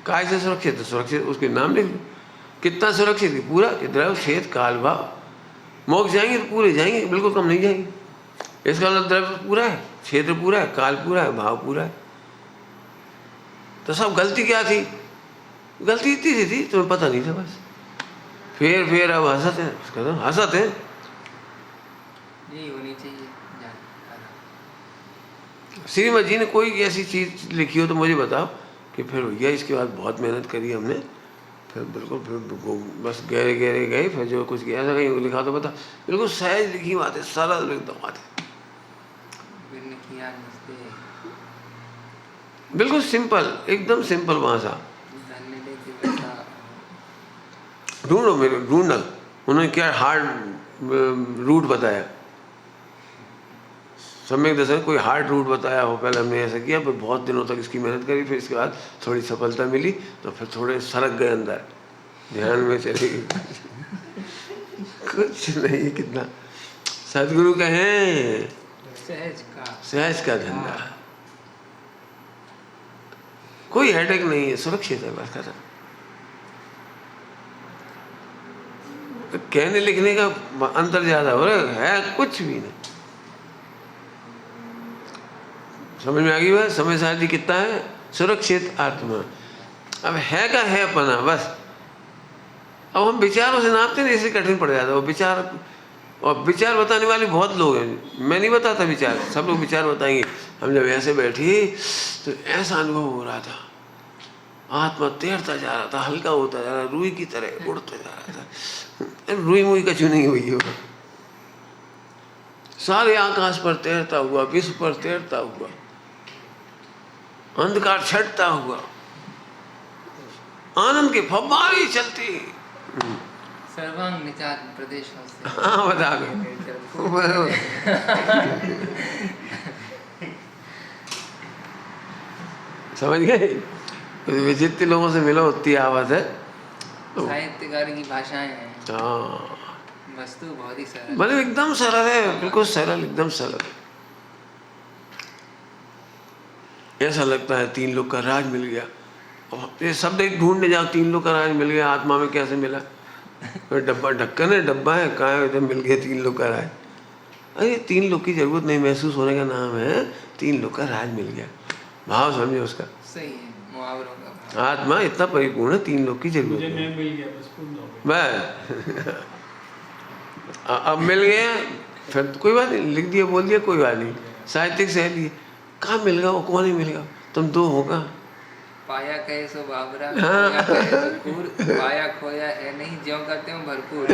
काय से सुरक्षित है? सुरक्षित उसके नाम लिख लो, कितना सुरक्षित है पूरा, कि द्रव्य छेद काल भाव। मोक्ष जाएंगे तो पूरे जाएंगे, बिल्कुल कम नहीं जाएंगे। इसका मतलब द्रव्य पूरा है, क्षेत्र पूरा है, काल पूरा है, भाव पूरा है। तो सब गलती क्या थी? गलती इतनी सी थी तुम्हें पता नहीं था बस। फिर अब हंसत है, हंसत है। यही होनी चाहिए। श्रीमद जी ने कोई ऐसी चीज लिखी हो तो मुझे बताओ कि फिर भैया इसके बाद बहुत मेहनत करी हमने, फिर बिल्कुल फिर बस गहरे गए, फिर जो कुछ ऐसा कहीं लिखा तो बता। बिल्कुल सहज लिखी बात है, सरल एकदम बात है, बिल्कुल सिंपल, एकदम सिंपल भाषा। ढूंढो मेरे, ढूंढना उन्होंने क्या हार्ड रूट बताया। सम्यक दर्शन कोई हार्ड रूट बताया हो, पहले हमने ऐसा किया, फिर बहुत दिनों तक इसकी मेहनत करी, फिर इसके बाद थोड़ी सफलता मिली तो फिर थोड़े सरक गए अंदर, ध्यान में चले गए। कुछ नहीं, कितना सदगुरु कहें सहज का धंधा, कोई हेडेक नहीं है, सुरक्षित है बस खत्म। तो कहने लिखने का अंतर ज्यादा हो रहा है, कुछ भी नहीं। समझ में आ गई बात? समय सार जी कितना है सुरक्षित आत्मा। अब है का है अपना बस। अब हम विचारों से नापते नहीं, इसलिए कठिन पड़ जाता है वो विचार। और विचार बताने वाले बहुत लोग हैं, मैं नहीं बताता विचार, सब लोग विचार बताएंगे। हम जब ऐसे बैठे तो ऐसा अनुभव हो रहा था, आत्मा तैरता जा रहा था, हल्का होता जा रहा, रुई की तरह उड़ता जा रहा था। रुई मुई कछु नहीं हुई हो, सारे आकाश पर तैरता हुआ, विश्व पर तैरता हुआ, अंधकार छटता हुआ, आनंद के फव्वारे चलते। सर्वांग निचात प्रदेश। हाँ बता दो। समझ गए? जितने लोगों से मिलो उतनी आवाज है। साहित्यकार की भाषाएं हैं। हाँ वस्तु बहुत ही सरल, मतलब एकदम सरल है, बिल्कुल सरल, एकदम सरल। ऐसा लगता है 3 लोग का राज मिल गया। ये शब्द एक ढूंढने जाओ, 3 लोग का राज मिल गया, आत्मा में कैसे मिला? डब्बा ढक्कन है, डब्बा है, कहाँ है? मिल गया 3 लोग का राज। अरे 3 लोग की जरूरत नहीं, महसूस होने का नाम है 3 लोग का राज मिल गया। भाव समझे उसका? सही है, मुहावरों का। आत्मा इतना परिपूर्ण है, 3 लोग की जरूरत नहीं। बस अब मिल गया, फिर कोई बात नहीं, लिख दिया, बोल दिया, कोई बात नहीं। साहित्यिक सहेली कहाँ मिल गया, वो कौन ही मिल गया, तुम 2 होगा। पाया कहे सो बाबरा, हाँ। खोया कहे सो कूर, पाया खोया है नहीं, ज्यों करते हो भरपूर।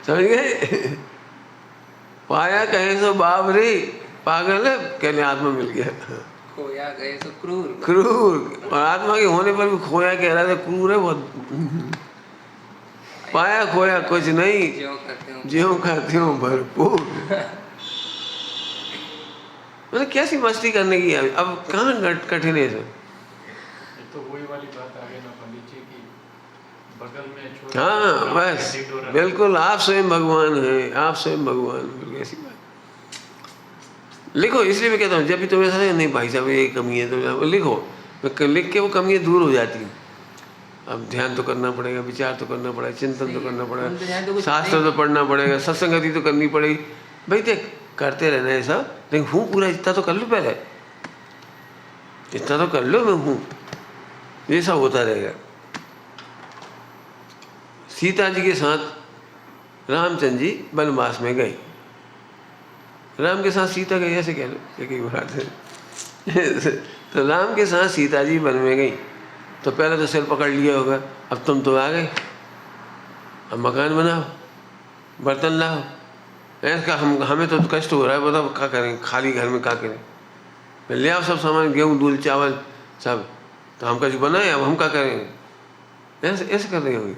समझ गए? पाया कहे सो बाबरी, पागल है, कहने आत्मा मिल गया। खोया गए सो क्रूर, क्रूर, और आत्मा के होने पर भी खोया कह रहा था, क्रूर है बहुत। पाया खोया कुछ नहीं, ज्यों करते हो भरपूर। मतलब कैसी मस्ती करने की है, अब कहाँ कठिन है सर। तो वही वाली बात आ गई ना पंडित जी की, बगल में छोटा हाँ बस टिटोरा। बिल्कुल, आप स्वयं भगवान हैं, आप स्वयं भगवान, बिल्कुल ऐसी बात। लिखो, इसलिए मैं कहता हूँ जब भी तुम्हें ऐसा लगे नहीं भाई साहब ये कमी है तो लिखो, लिख के वो कमियाँ दूर हो जाती हैं। अब ध्यान तो करना पड़ेगा, विचार तो करना पड़ेगा, चिंतन तो करना पड़ेगा, शास्त्र तो पढ़ना पड़ेगा, सत्संगति तो करनी पड़ेगी। भाई देख करते रहना है सब, लेकिन हूँ पूरा इतना तो कर लो, पहले इतना तो कर लो मैं हूँ, ये सब होता रहेगा। सीता जी के साथ रामचंद्र जी वनवास में गए, राम के साथ सीता गई, ऐसे कह लो, एक ही बात है। तो राम के साथ सीता जी वन में गई, तो पहले तो सिर पकड़ लिया होगा, अब तुम तो आ गए, अब मकान बनाओ, बर्तन लाओ, ऐसा हमें तो कष्ट हो रहा है, बताओ क्या करें, खाली घर में क्या करें, ले आओ सब सामान, गेहूँ दूध चावल सब, तो हम कुछ बनाए, अब हम क्या करेंगे, ऐसे ऐसे कर रहे होंगे।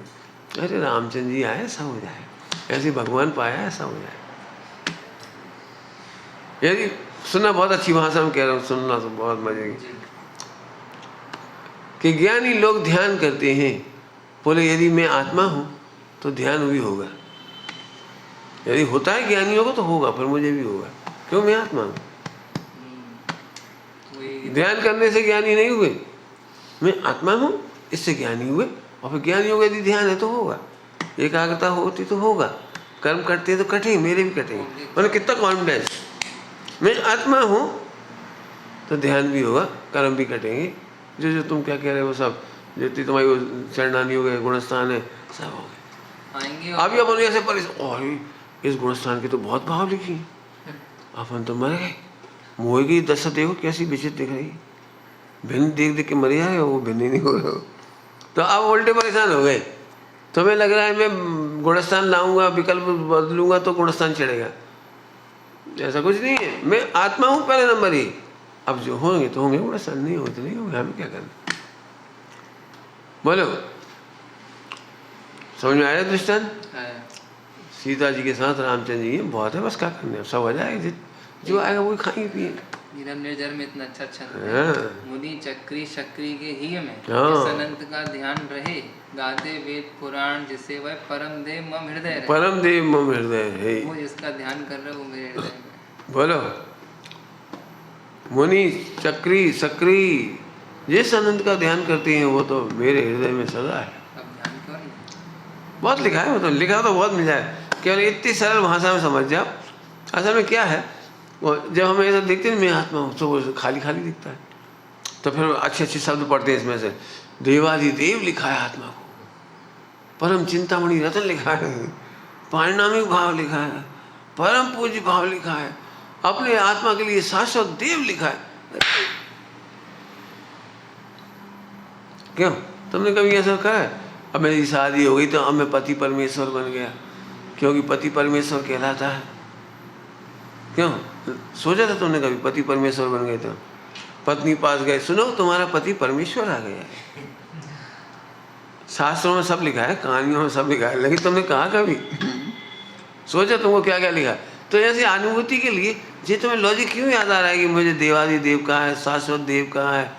अरे रामचंद्र जी आए, ऐसा हो जाए, ऐसे भगवान पाया, ऐसा हो जाए। यदि सुनना, बहुत अच्छी भाषा में कह रहा हूँ, सुनना तो बहुत मजे की, कि ज्ञानी लोग ध्यान करते हैं, बोले यदि मैं आत्मा हूँ तो ध्यान भी होगा, यदि होता है ज्ञानियों को तो होगा, फिर मुझे भी होगा, क्यों, मैं आत्मा हूँ। ध्यान करने से ज्ञानी नहीं हुए, मैं आत्मा हूँ इससे ज्ञानी हुए, और फिर ज्ञानियों का यदि ध्यान है तो होगा, एकाग्रता होती तो होगा, कर्म करते तो कटेंगे, मेरे भी कटेंगे, मतलब कितना कॉन्फिडेंस, मैं आत्मा हूँ तो ध्यान भी होगा, कर्म भी कटेंगे, जो जो तुम क्या कह रहे हो सब, जितनी तुम्हारी वो चरणानी हो गए, गुणस्थान है, सब हो गए। अभी अपन ऐसे परेशान, और इस गुणस्थान की तो बहुत भाव लिखी है, अपन तो मर गए, मोह की दशा देखो कैसी विचित्र दिख रही, भिन्न देख देख के मर जाए, वो भिन्न ही नहीं हो रहा, तो अब उल्टे परेशान हो गए। तुम्हें लग रहा है मैं गुणस्थान लाऊंगा, विकल्प बदलूंगा तो गुणस्थान चढ़ेगा, ऐसा कुछ नहीं है, मैं आत्मा हूँ पहले नंबर ही, अब जो होंगे तो होंगे, गुणस्थान नहीं होते नहीं होंगे, हमें क्या करना। बोलो, समझ में आया दृष्टांत? सीता जी के साथ रामचंद्र जी, बहुत है, बस क्या करने, सब हो जाएगा, जो आएगा वही खाएंगे पिएंगे। नीरम निर्जर में इतना अच्छा छंद है, हाँ। मुनि चक्री शक्री के ही में हाँ। जिस अनंत का ध्यान रहे, गाते वेद पुराण जिसे वह परम देव मम हृदय रहे। परम देव मम हृदय है, वो जिसका ध्यान कर रहे हो वो मेरे हृदय में। बोलो, मुनि चक्री सक्री जिस अनंत का ध्यान करते हैं वो तो मेरे हृदय में सदा है। अब ध्यान क्यों नहीं? बहुत लिखा है, वो तो लिखा तो बहुत मिल जाए, केवल इतनी सरल भाषा में समझ जाओ। असल में क्या है, वो जब हम ऐसा देखते हैं मैं आत्मा हूँ, तो वो खाली खाली दिखता है, तो फिर अच्छे अच्छे शब्द पढ़ते हैं इसमें से, देवाधिदेव लिखा है आत्मा को, परम चिंतामणि रतन लिखा है, पारिणामिक भाव लिखा है, परम पूज्य भाव लिखा है, अपने आत्मा के लिए शाश्वत देव लिखा है। क्यों, तुमने कभी ऐसा कहा है, अब मेरी शादी हो गई तो अब मैं पति परमेश्वर बन गया, क्योंकि पति परमेश्वर कहलाता है। क्यों, सोचा था तुमने कभी पति परमेश्वर बन गए तो पत्नी पास गए, सुनो तुम्हारा पति परमेश्वर आ गया है, शास्त्रों में सब लिखा है, कहानियों में सब लिखा है, लेकिन तुमने कहा कभी, सोचा तुमको क्या क्या लिखा है। तो ऐसी अनुभूति के लिए ये तुम्हें लॉजिक क्यों याद आ रहा है कि मुझे देवादि देव कहाँ है, शाश्वत देव कहाँ है,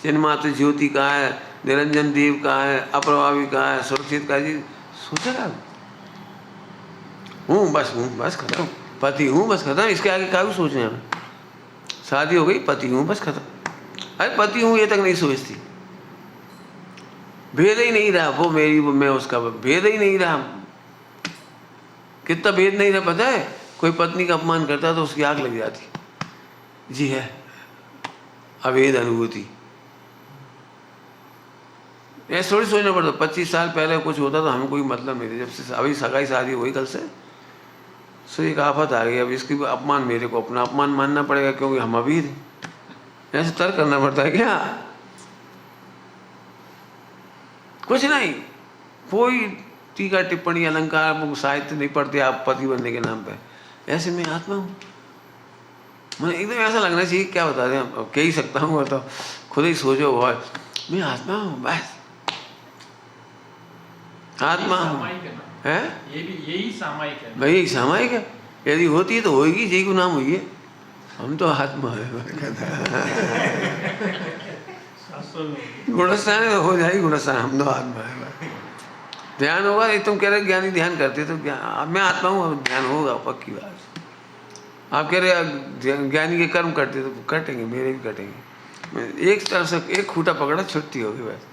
चिन्मात्र ज्योति कहाँ है, निरंजन देव कहाँ है, अप्रभावी कहाँ है, सुरक्षित कहाँ है, सोचेगा हूँ बस खत्म, पति हूँ बस खत्म, इसके आगे क्या भी सोचने हमें, शादी हो गई पति हूँ बस खत्म। अरे पति हूँ ये तक नहीं सोचती, भेद ही नहीं रहा, वो मेरी वो मैं उसका, भेद ही नहीं रहा। कितना भेद नहीं रहा पता है, कोई पत्नी का अपमान करता तो उसकी आग लग जाती। जी है अभेद अनुभूति, ऐसे थोड़ी सोचना पड़ता। 25 साल पहले कुछ होता तो हमें कोई मतलब नहीं था, जब से अभी सगाई शादी हुई कल से, सो एक आफत आ गई, अब इसकी अपमान मेरे को अपना अपमान मानना पड़ेगा, क्योंकि हम अभी थे। ऐसे तर्क करना पड़ता है क्या, कुछ नहीं, कोई टीका टिप्पणी अलंकार साहित्य नहीं पढ़ते आप पति बनने के नाम पे। ऐसे मैं आत्मा हूँ, मैं एकदम ऐसा लगना चाहिए, क्या बता दें, अब कह ही सकता हूँ, तो खुद ही सोचो बहुत, मैं आत्मा हूँ बस, आत्मा हूँ है, ये भी यही सामायिक है भाई, सामायिक है, यदि होती है तो होगी, जी को नाम हुई है, हम तो आत्मा है। गुणस्थान हो जाएगी गुणस्थान, हम तो आत्मा है। ध्यान होगा। ये तुम कह रहे ज्ञानी ध्यान करते तो ज्ञान, मैं आत्मा हूँ, अब ध्यान होगा, पक्की बात। आप कह रहे ज्ञानी के कर्म करते तो कटेंगे, मेरे भी कटेंगे। एक तरफ से एक खूटा पकड़ा, छुट्टी होगी बस।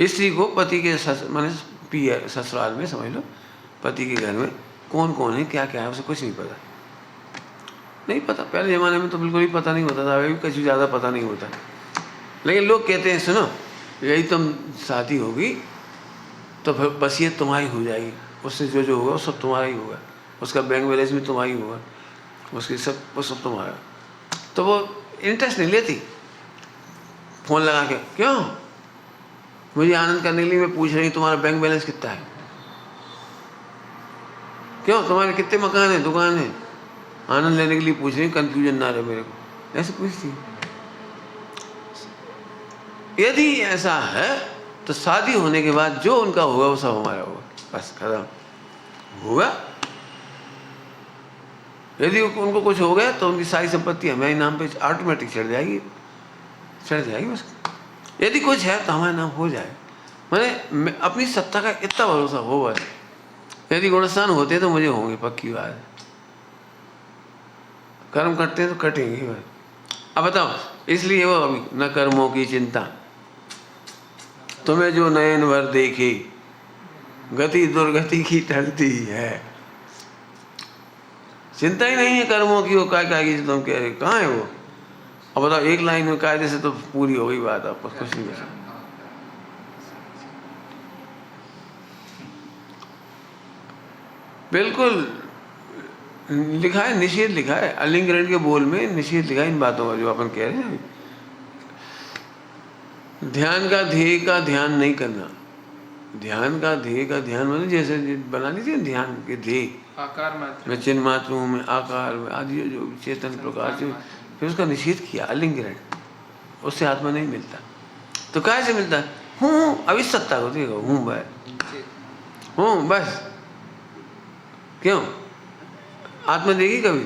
स्त्री को पति के माने पिया ससुराल में, समझ लो पति के घर में कौन कौन है, क्या क्या है, उसे कुछ नहीं पता। नहीं पता, पहले ज़माने में तो बिल्कुल ही पता नहीं होता था, अभी भी कुछ ज़्यादा पता नहीं होता। लेकिन लोग कहते हैं सुनो, यही तुम शादी होगी तो फिर बस ये तुम्हारी हो जाएगी, उससे जो जो होगा वो सब तुम्हारा ही होगा, उसका बैंक बैलेंस भी तुम्हारा ही होगा, उसकी सब वो सब तुम्हारा। तो वो इंटरेस्ट नहीं लेती, फ़ोन लगा के क्यों मुझे आनंद करने के लिए मैं पूछ रही तुम्हारा बैंक बैलेंस कितना है, क्यों तुम्हारे कितने मकान हैं, दुकान है, आनंद लेने के लिए पूछ रही, कन्फ्यूजन ना रहे मेरे को, ऐसे पूछती। यदि ऐसा है तो शादी होने के बाद जो उनका होगा वो सब हमारा होगा, बस खत्म होगा। यदि उनको कुछ हो गया तो उनकी सारी संपत्ति हमारे नाम पे ऑटोमेटिक चढ़ जाएगी बस। यदि कुछ है तो हमारे नाम हो जाए, मैंने अपनी सत्ता का इतना भरोसा हो बस। यदि गुणस्थान होते तो मुझे होंगे, पक्की बात है। कर्म करते हैं तो कटेंगे बस। अब बताओ, इसलिए वो अभी न कर्मों की चिंता, तुम्हें जो नयन भर देखे, गति दुर्गति की टलती है। चिंता ही नहीं है कर्मों की, वो क्या की तुम कह रहे, कहाँ है वो? अब बताओ, एक लाइन में कायदे से तो पूरी हो गई बात, आप कुछ नहीं कर। बिल्कुल लिखा है, निषेध लिखा है, अलिंगरण के बोल में निषेध लिखा है इन बातों का जो अपन कह रहे हैं। ध्यान का ध्येय का ध्यान नहीं करना, ध्यान का ध्येय का ध्यान मतलब जैसे बना लीजिए ध्यान के ध्येय, आकार मात्र, मैं चिन्ह मात्र हूँ, मैं आकार में आदि जो चेतन प्रकाश से, फिर उसका निषेध किया अलिंगरण, उससे आत्मा नहीं मिलता। तो कैसे मिलता है? हूँ, अभी सत्ता को देखो, हूँ बस। क्यों आत्मा देगी कभी?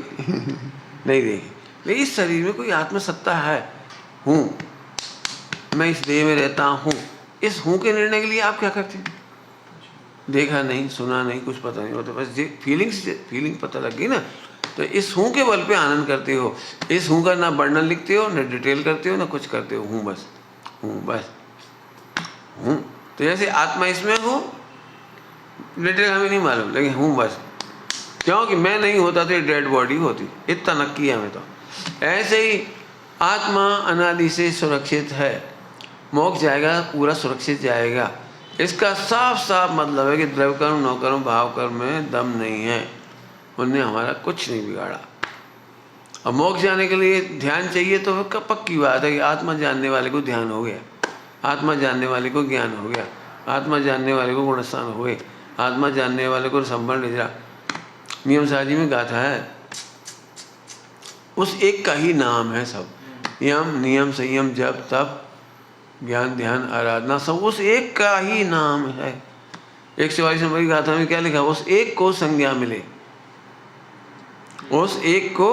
नहीं देगी। लेकिन इस शरीर में कोई आत्मा सत्ता है, हूँ, मैं इस देह में रहता हूँ। इस हूँ के निर्णय के लिए आप क्या करते हैं? देखा नहीं, सुना नहीं, कुछ पता नहीं होता, बस फीलिंग पता लग गई ना, तो इस हूँ के बल पे आनंद करते हो। इस हूँ का ना वर्णन लिखते हो, ना डिटेल करते हो, ना कुछ करते हो, हूँ बस, हूँ बस, हूँ। तो जैसे आत्मा इसमें हो, डिटेल हमें नहीं मालूम, लेकिन हूँ बस। क्योंकि मैं नहीं होता तो ये डेड बॉडी होती, इतना नक्की है हमें। तो ऐसे ही आत्मा अनादि से सुरक्षित है, मोक्ष जाएगा पूरा सुरक्षित जाएगा। इसका साफ साफ मतलब है कि द्रव्य कर्म, नौकर्म, भाव कर्म में दम नहीं है, उनने हमारा कुछ नहीं बिगाड़ा। अब मोक्ष जाने के लिए ध्यान चाहिए तो पक्की बात है कि आत्मा जानने वाले को ध्यान हो गया, आत्मा जानने वाले को ज्ञान हो गया, आत्मा जानने वाले को गुणस्थान हो गए, आत्मा जानने वाले को संवरण निद्रा। नियम साजी में गाथा है, उस एक का ही नाम है सब, यम नियम संयम जप तप ज्ञान ध्यान आराधना, सब उस एक का ही नाम है। 144 नंबर की गाथा में क्या लिखा? उस एक को संज्ञा मिले, उस एक को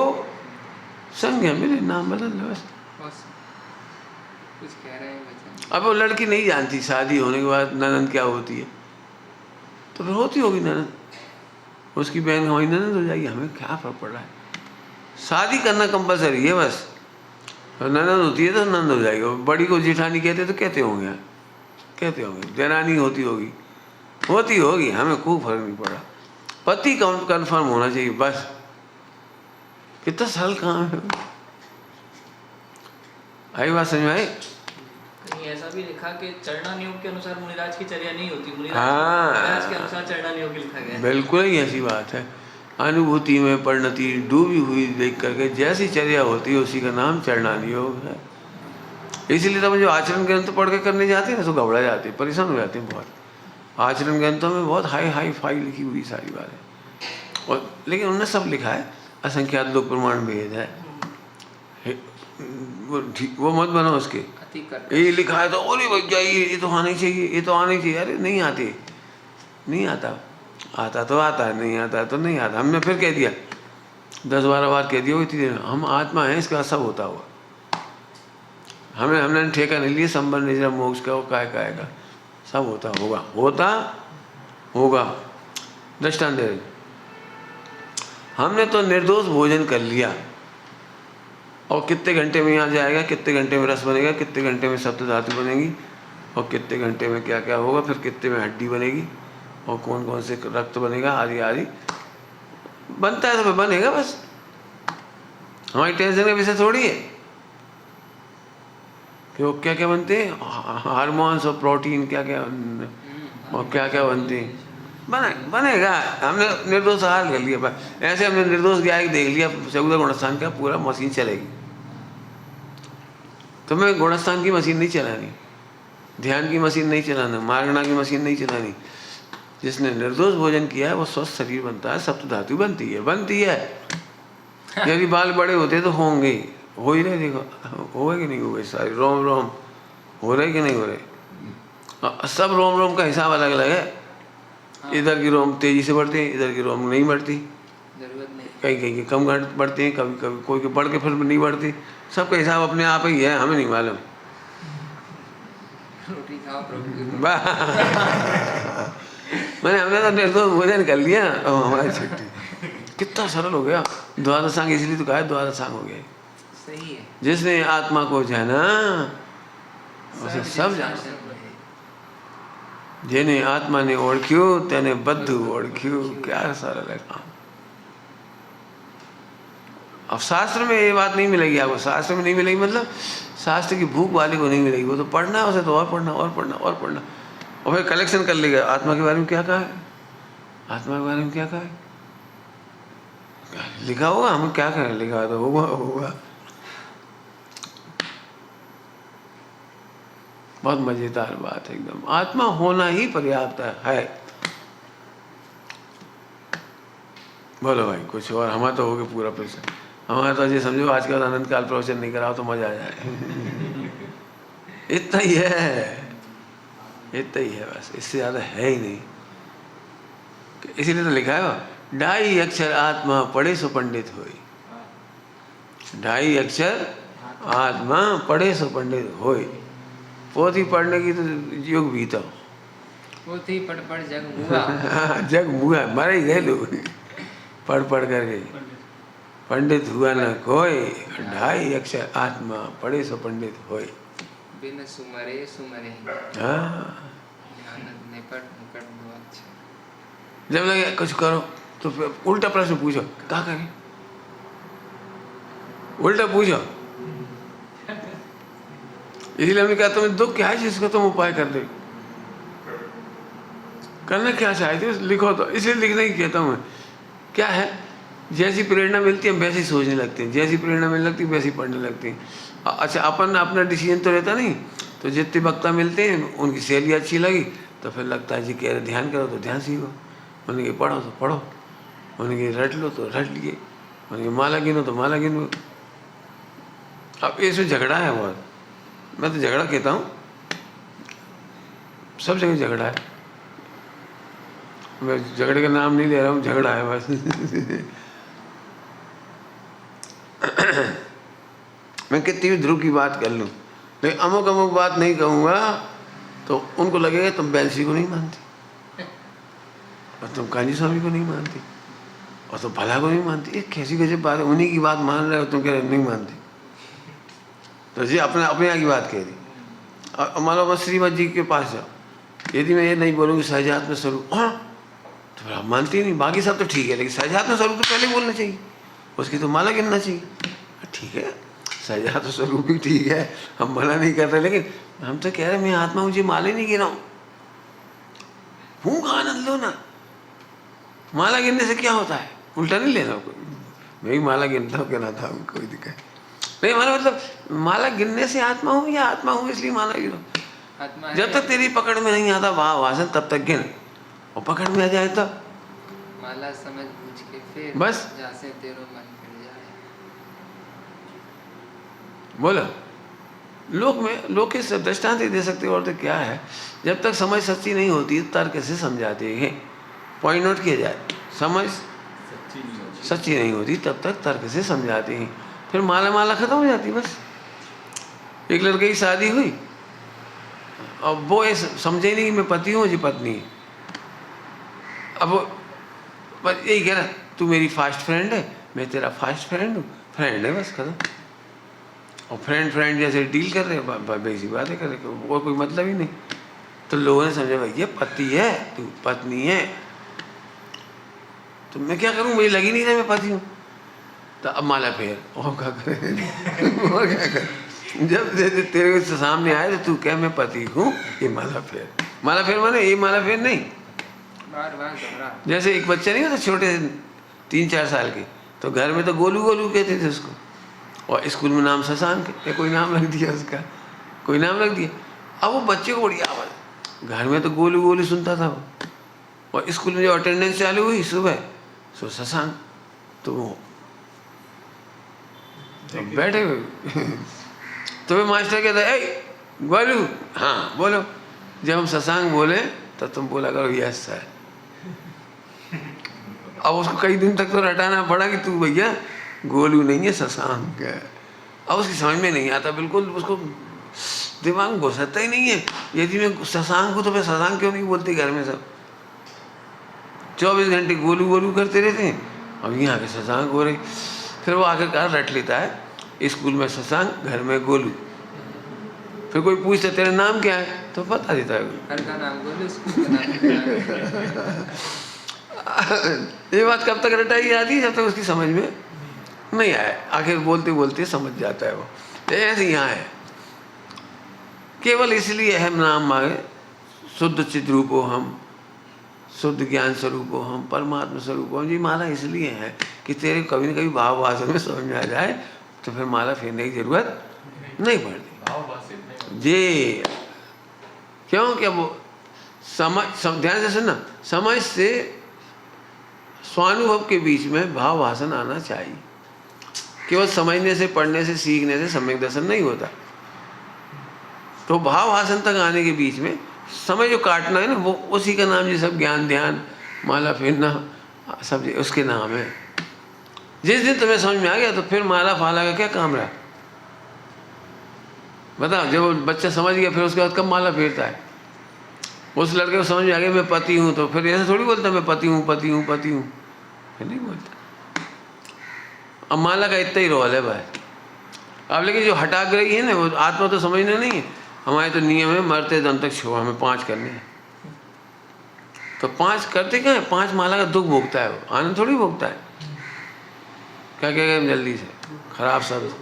संज्ञा मिले, नाम बदल लो बस। कुछ कह रहे हैं बच्चे। अब वो लड़की नहीं जानती शादी होने के बाद ननद क्या होती है, तो फिर होती होगी ननद, उसकी बहन हमारी ननद हो जाएगी, हमें क्या फर्क पड़ रहा है? शादी करना कंपलसरी है बस। ननद होती है तो नंद हो जाएगी, बड़ी को जेठानी कहते तो कहते होंगे, कहते होंगे, देरानी होती होगी, हमें खूब फर्क नहीं पड़ा। पति कन्फर्म होना चाहिए बस। कितना सरल काम है, आई बात समझ में आई? कहीं ऐसा भी लिखा कि चरणा नियोग के अनुसार मुनिराज की चर्या नहीं होती, हाँ, मुनिराज के अनुसार चरणा नियोग लिखा गया है। बिल्कुल ही ऐसी बात है। अनुभूति में परिणति डूबी हुई देख करके जैसी चर्या होती है उसी का नाम चरणानी योग है। इसीलिए तो जो आचरण ग्रंथ पढ़ के करने जाते हैं ना तो घबरा जाते हैं, परेशान हो जाते हैं बहुत। आचरण ग्रंथों में बहुत हाई फाई लिखी हुई सारी बातें, और लेकिन उन्होंने सब लिखा है, असंख्यात लोक प्रमाण भेद है, वो मत बनो उसके। ये लिखा है तो अरे भैया ये तो आना ही चाहिए, ये तो आना ही चाहिए। अरे नहीं आते, नहीं आता, आता तो आता है, नहीं आता तो नहीं आता। हमने फिर कह दिया 10-12 बार कह दिया, इतनी देर हम आत्मा हैं, इसका सब होता हुआ हमने ठेका नहीं लिया संबंध निजरा मोक्ष का, वो काय का सब होता होगा, होता होगा। दृष्टांत दे रहे, हमने तो निर्दोष भोजन कर लिया और कितने घंटे में यहाँ जाएगा, कितने घंटे में रस बनेगा, कितने घंटे में सप्त धातु बनेगी और कितने घंटे में क्या क्या होगा, फिर कितने में हड्डी बनेगी और कौन कौन से रक्त बनेगा, आदि आदि बनता है तो बनेगा। बस हमारी टेंशन का विषय थोड़ी है कि वो क्या क्या बनते हैं, हार्मोन्स और प्रोटीन क्या क्या और क्या क्या बनते हैं, बनेगा। हमने निर्दोष आहार कर लिया, ऐसे हमने निर्दोष गाय देख लिया, चौदह गुणस्थान का पूरा मशीन चलेगी। तो मैं गुणस्थान की मशीन नहीं चलानी, ध्यान की मशीन नहीं चलाना, मार्गणा की मशीन नहीं चलानी। जिसने निर्दोष भोजन किया है वो स्वस्थ शरीर बनता है, सप्त धातु बनती है। यदि बाल बड़े होते तो होंगे, हो ही रहे, देखो हो कि नहीं हो गए, सारे रोम रोम हो रहे कि नहीं हो रहे। सब रोम रोम का हिसाब अलग अलग है। इधर की रोम तेजी से बढ़ती है, इधर की रोम नहीं बढ़ती, जरूरत नहीं। कहीं कहीं के कम बढ़ती हैं, कभी कभी कोई के बढ़ के फिर नहीं बढ़ती। सबका हिसाब अपने आप ही है, हमें नहीं मालूम। रोटी खाओ प्रभु की। मैंने हमने तो निर्दोष भोजन कर लिया और हमारी छुट्टी। कितना सरल हो गया। द्वादशांग इसलिए तो कहा द्वादशांग हो गया। सही है। जिसने आत्मा को जाना उसे सब जाना। जेने आत्मा ने ओळख्यो तेने बद्धु ओळख्यो। क्या सरल है काम। अब शास्त्र में ये बात नहीं मिलेगी आपको, शास्त्र में नहीं मिलेगी मतलब शास्त्र की भूख वाले को नहीं मिलेगी। वो तो पढ़ना है, उसे तो और पढ़ना और पढ़ना और पढ़ना और फिर कलेक्शन कर लेगा। आत्मा के बारे में क्या कहा है, आत्मा के बारे में क्या कहा है, लिखा होगा, हम क्या करें, लिखा तो होगा होगा। बहुत मजेदार बात है एकदम। आत्मा होना ही पर्याप्त है। बोलो भाई कुछ और। हमारा तो हो गया पूरा प्रश्न। हमारा तो ये समझो आज का आनंद काल प्रवचन नहीं कराओ तो मजा आ जाए। इतना ही है, इतना ही है बस, इससे ज्यादा है ही नहीं। इसीलिए तो लिखा है ढाई अक्षर आत्मा पढ़े सो पंडित होई। ढाई अक्षर आत्मा पढ़े सो पंडित होई। पोथी पढ़ने की तो युग बीता। पोथी पढ़ पढ़ जग मुआ। जग मुआ, मर ही गए लोग पढ़ पढ़ करके। पंडित हुआ न कोई, ढाई अक्षर आत्मा पढ़े सो पंडित होए। बिन सुमरे सुमरे। हाँ, निपट मुकट दो अक्षर। जब लगे कुछ करो तो फिर उल्टा प्रश्न पूछो, क्या करें, उल्टा पूछो। इसलिए हमने कहा तुम्हें दुख क्या है जिसका तुम उपाय कर दे। करना क्या चाहते हो लिखो। तो इसलिए लिखने की कहता हूँ मैं। क्या है, जैसी प्रेरणा मिलती है हम वैसी सोचने लगते हैं, जैसी प्रेरणा मिलने लगती है वैसी पढ़ने लगती हैं। अच्छा अपन अपना डिसीजन तो रहता नहीं। तो जितने वक्ता मिलते हैं उनकी शैली अच्छी लगी तो फिर लगता है जी कह रहे ध्यान करो तो ध्यान सीखो, उनके पढ़ो तो पढ़ो, उनके रट लो तो रट लिए, उनकी माला गिनो तो माला गिनो। अब इसमें झगड़ा है बहुत। मैं तो झगड़ा कहता हूँ, सब जगह झगड़ा है। मैं झगड़े का नाम नहीं ले रहा हूँ, झगड़ा है बस। मैं कितनी भी ध्रुव की बात कर लूँ लेकिन अमुक अमुक बात नहीं कहूँगा तो उनको लगेगा तुम बैलसी को नहीं मानती और तुम कांजी स्वामी को नहीं मानती और तुम भला को नहीं मानती। एक कैसी गजब बात है, उन्हीं की बात मान रहे हो तुम कह रहे नहीं मानती। तो जी अपने अपने यहाँ की बात कह दी। और मान लो मैं श्रीमद जी के पास जाओ, यदि मैं ये नहीं बोलूँगी सहजात्म स्वरूप, हाँ तो फिर आप मानती नहीं। बाकी सब तो ठीक है लेकिन सहजात्म स्वरूप तो पहले बोलना चाहिए, उसकी तो माला गिनना चाहिए। ठीक है सहजात्म स्वरूप भी ठीक है, हम मना नहीं कर रहे, लेकिन हम तो कह रहे मैं आत्मा मुझे माला नहीं गिनाऊँ। हूँ का आनंद लो ना। माला गिनने से क्या होता है, उल्टा नहीं लेना कोई। मैं भी माला गिनता हूँ, कहना था कोई दिक्कत नहीं। हमारा मतलब माला गिनने से आत्मा हूँ या आत्मा हूँ इसलिए माला गिनो। जब तक तेरी पकड़ में नहीं आता वाह वासन तब तक गिन, और पकड़ में आ जाए तो माला समझ बूझ के फिर बस जैसे तेरो मन फिर जाए। बोलो लोक में लोग के दृष्टांत दे सकते हो। और तो क्या है, जब तक समझ सच्ची नहीं होती तर्क से समझाते हैं। पॉइंट नोट किया जाए, समझ सच्ची नहीं होती तब तक तर्क से समझाते हैं। फिर माला माला खत्म हो जाती। बस एक लड़के की शादी हुई, अब वो ये समझे नहीं कि मैं पति हूँ, जी पत्नी है। अब वो बस यही कह रहा, तू मेरी फास्ट फ्रेंड है, मैं तेरा फास्ट फ्रेंड हूँ, फ्रेंड है बस, खत्म। और फ्रेंड फ्रेंड जैसे डील कर रहे हैं, बेसी बातें कर रहे हैं, वो कोई मतलब ही नहीं। तो लोगों ने समझा भाई ये पति है, तू पत्नी है, तो मैं क्या करूँ, मुझे लगी नहीं था मैं पति हूँ। तो अब माला फेर, और क्या करे और क्या करे, जब तेरे सामने आए तो तू कह मैं पति हूँ, ये माला फेर। माला फेर माने ये माला फेर नहीं, बार बार दोहरा। जैसे एक बच्चा नहीं होता छोटे 3-4 साल के, तो घर में तो गोलू गोलू कहते थे उसको, और स्कूल में नाम शशांक या कोई नाम रख दिया उसका, कोई नाम रख दिया। अब वो बच्चे को बड़ी आवाज़, घर में तो गोलू गोलू सुनता था वो, और स्कूल में जो अटेंडेंस चालू हुई सुबह, सो शशांक, तो वो तो बैठे हुए तो वे मास्टर कहता है ए गोलू, हाँ बोलो। जब हम शशांक बोले तो तुम बोला करो यस सर। अब उसको कई दिन तक तो रटाना पड़ा कि तू भैया गोलू नहीं है, शशांक है। अब उसकी समझ में नहीं आता, बिल्कुल उसको दिमाग में घुसता ही नहीं है। यदि मैं शशांक हूँ तो मैं शशांक क्यों नहीं बोलती, घर में सब 24 घंटे गोलू गोलू करते रहते हैं, अब यहाँ के शशांक हो रहे। फिर वो आखिरकार रट लेता है, स्कूल में शशांक, घर में गोलू। फिर कोई पूछता तेरा नाम क्या है, तो बता देता है घर का नाम गोलू, स्कूल का नाम गोलू। ये बात कब तक रटाई जाती है, जब तक उसकी समझ में नहीं आए। आखिर बोलते बोलते समझ जाता है वो। तो ऐसे यहाँ है, केवल इसलिए हम नाम मांगे, शुद्ध चिद रूपो हम, शुद्ध ज्ञान स्वरूप हो हम, परमात्मा स्वरूप हो। जी माला इसलिए है कि तेरे कभी न कभी भाव वासना में समझ में आ जाए, तो फिर माला फेरने की जरूरत नहीं पड़ती जी। क्यों, क्या वो ध्यान से सुनना, समझ से स्वानुभव के बीच में भाव वासन आना चाहिए। केवल समझने से, पढ़ने से, सीखने से सम्यक दर्शन नहीं होता। तो भाव वासन तक आने के बीच में समय जो काटना है ना, वो उसी का नाम, ये सब ज्ञान ध्यान माला फेरना सब उसके नाम है। जिस दिन तुम्हें समझ में आ गया तो फिर माला फाला का क्या काम रहा, बताओ। जब वो बच्चा समझ गया फिर उसके बाद कब माला फेरता है। उस लड़के को समझ में आ गया मैं पति हूँ, तो फिर ऐसे थोड़ी बोलता मैं पति हूँ पति हूँ पति हूँ, फिर नहीं बोलता। अब माला का इतना ही रोल है भाई। अब लेकिन जो हटाग्रही है ना, वो आत्मा तो समझना नहीं है। हमारे तो नियम है मरते दम तक छो, हमें 5 करने हैं, तो 5 करते क्या है, 5 माला का दुख भोगता है वो, आनंद थोड़ी भोगता है। क्या कहेगा जल्दी से, खराब शब्द।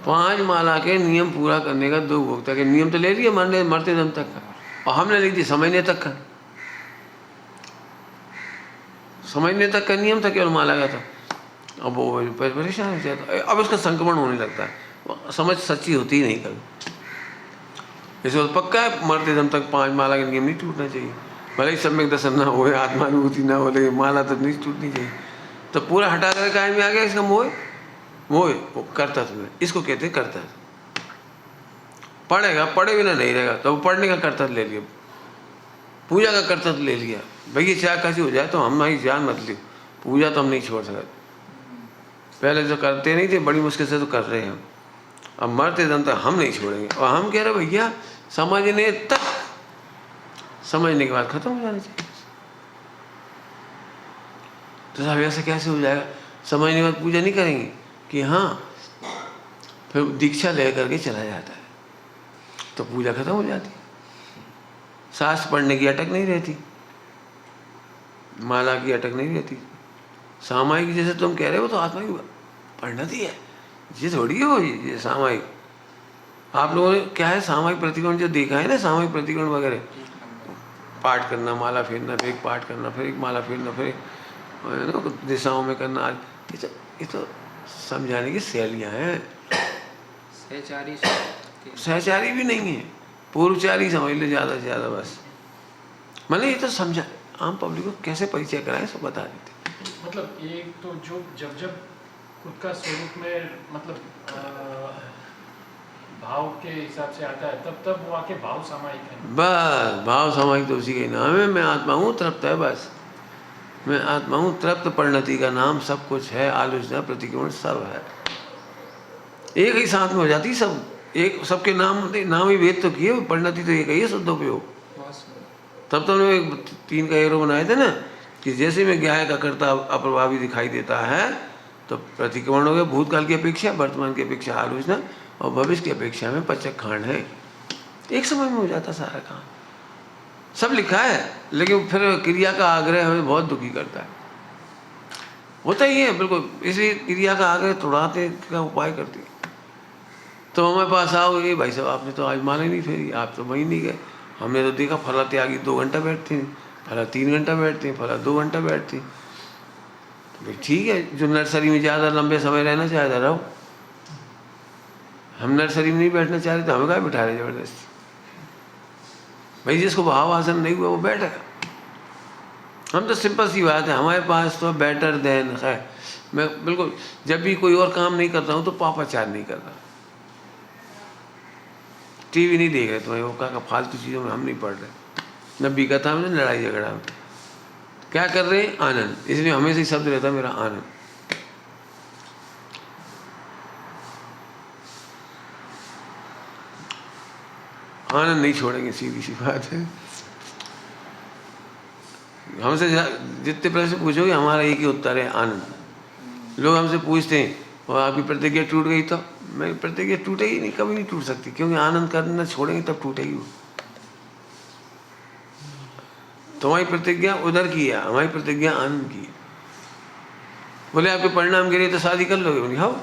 5 माला के नियम पूरा करने का दुख भोगता है। कि नियम तो ले लिया मरते दम तक का, और हमने लिख दिया समझने तक का। समझने तक का नियम था केवल माला का था। अब वो परेशान हो जाता है, अब उसका संक्रमण होने लगता है, समझ सच्ची होती ही नहीं कभी। जैसे वो पक्का है मरते दम तक 5 माला के नियम नहीं टूटना चाहिए, भले ही सम्यक दर्शन ना हो, आत्मानुभूति ना हो, लेकिन माला तो नहीं टूटनी चाहिए। तो पूरा हटा कर काय में आ गया इसका मोह, वो करता तुम्हें, इसको कहते हैं करता। पढ़ेगा, पढ़े बिना नहीं रहेगा, तो वो पढ़ने का कर्तव्य ले लिया, पूजा का कर्तव्य ले लिया। भैया चाहे कैसी हो जाए तो हम नहीं जान मत लियो, पूजा तो हम नहीं छोड़ सकते। पहले तो करते नहीं थे, बड़ी मुश्किल से तो कर रहे हैं हम, अब मरते दम तक हम नहीं छोड़ेंगे। और हम कह रहे भैया समझने तक, समझने के बाद खत्म हो जाना चाहिए। तो साहब ऐसा कैसे हो जाएगा, समझने के बाद पूजा नहीं करेंगे कि हाँ, फिर दीक्षा ले करके चला जाता है, तो पूजा खत्म हो जाती। शास्त्र पढ़ने की अटक नहीं रहती, माला की अटक नहीं रहती। सामायिक जैसे तुम कह रहे हो तो आत्मा की पढ़ना थी है, ये थोड़ी हो ये सामायिक। आप लोगों ने क्या है सामायिक प्रतिक्रमण जो देखा है ना, सामायिक प्रतिक्रमण वगैरह, पाठ करना, माला फेरना, फिर एक पाठ करना, फिर एक माला फेरना, फिर दिशाओं में करना, ये तो समझाने की शैलियाँ हैं। सहचारी भी नहीं है, पूर्वचारी समझ ले ज़्यादा से ज़्यादा बस। मैंने ये तो समझा, आम पब्लिक को कैसे परिचय कराएं सब बता देते। मतलब एक तो जो जब जब खुद का स्वरूप में मतलब भाव के हिसाब से आता है, तब तब वो आके भाव सामायिक है। बस भाव सामायिक तो उसी का ही नाम है। मैं आत्मा हूँ तृप्त है, बस मैं आत्मा हूँ तृप्त, परिणति का नाम सब कुछ है, आलोचना प्रतिक्रमण सब है, एक ही साथ में हो जाती सब, एक सबके नाम ही भेद तो किए, परिणति तो एक ही है, शुद्धोपयोग। बहुत सुंदर। तब तो उन्होंने 3 का एरो बनाए थे ना कि जैसे में ज्ञाय का कर्ता अप्रभावी दिखाई देता है तो प्रतिक्रमण हो गया, भूतकाल की अपेक्षा, वर्तमान की अपेक्षा आलोचना और भविष्य की अपेक्षा में पचक खांड है। एक समय में हो जाता सारा काम, सब लिखा है, लेकिन फिर क्रिया का आग्रह हमें बहुत दुखी करता है। होता ही है बिल्कुल, इसलिए क्रिया का आग्रह तोड़ाते का उपाय करते। तो हमारे पास आओ, ये भाई साहब आपने तो आज माने नहीं फेरी, आप तो वहीं नहीं गए। हमने तो देखा फला त्यागी 2 घंटा बैठते हैं, फला 3 घंटा बैठते हैं, फला 2 घंटा बैठते हैं। तो भाई ठीक है, जो नर्सरी में ज़्यादा लंबे समय रहना चाहता रहो। हम नर्सरी में नहीं बैठना चाह रहे तो हमें क्या बिठा रहे जबरदस्ती। भाई जिसको भाव आसन नहीं हुआ वो बैठेगा। हम तो सिंपल सी बात है, हमारे पास तो बेटर देन है। मैं बिल्कुल जब भी कोई और काम नहीं करता हूँ तो पापाचार नहीं कर रहा। टीवी नहीं देख रहे, तुम्हें वो का फालतू चीज़ों में हम नहीं पढ़ रहे, न बिकता में, न लड़ाई झगड़ा में। क्या कर रहे हैं? आनंद। इसलिए हमेशा ही शब्द रहता मेरा आनंद। आनंद नहीं छोड़ेंगे, सीधी सी बात है। हमसे जितने प्रश्न पूछोगे हमारा एक ही उत्तर है, आनंद। लोग हमसे पूछते हैं और आपकी प्रतिज्ञा टूट गई तो मैं प्रतिज्ञा टूटेगी नहीं, कभी नहीं टूट सकती, क्योंकि आनंद करना छोड़ेंगे तब टूटेगी वो। तुम्हारी प्रतिज्ञा उधर की है, हमारी प्रतिज्ञा आनंद की है। बोले आपके परिणाम के लिए तो शादी कर लोगे? बोले हाँ,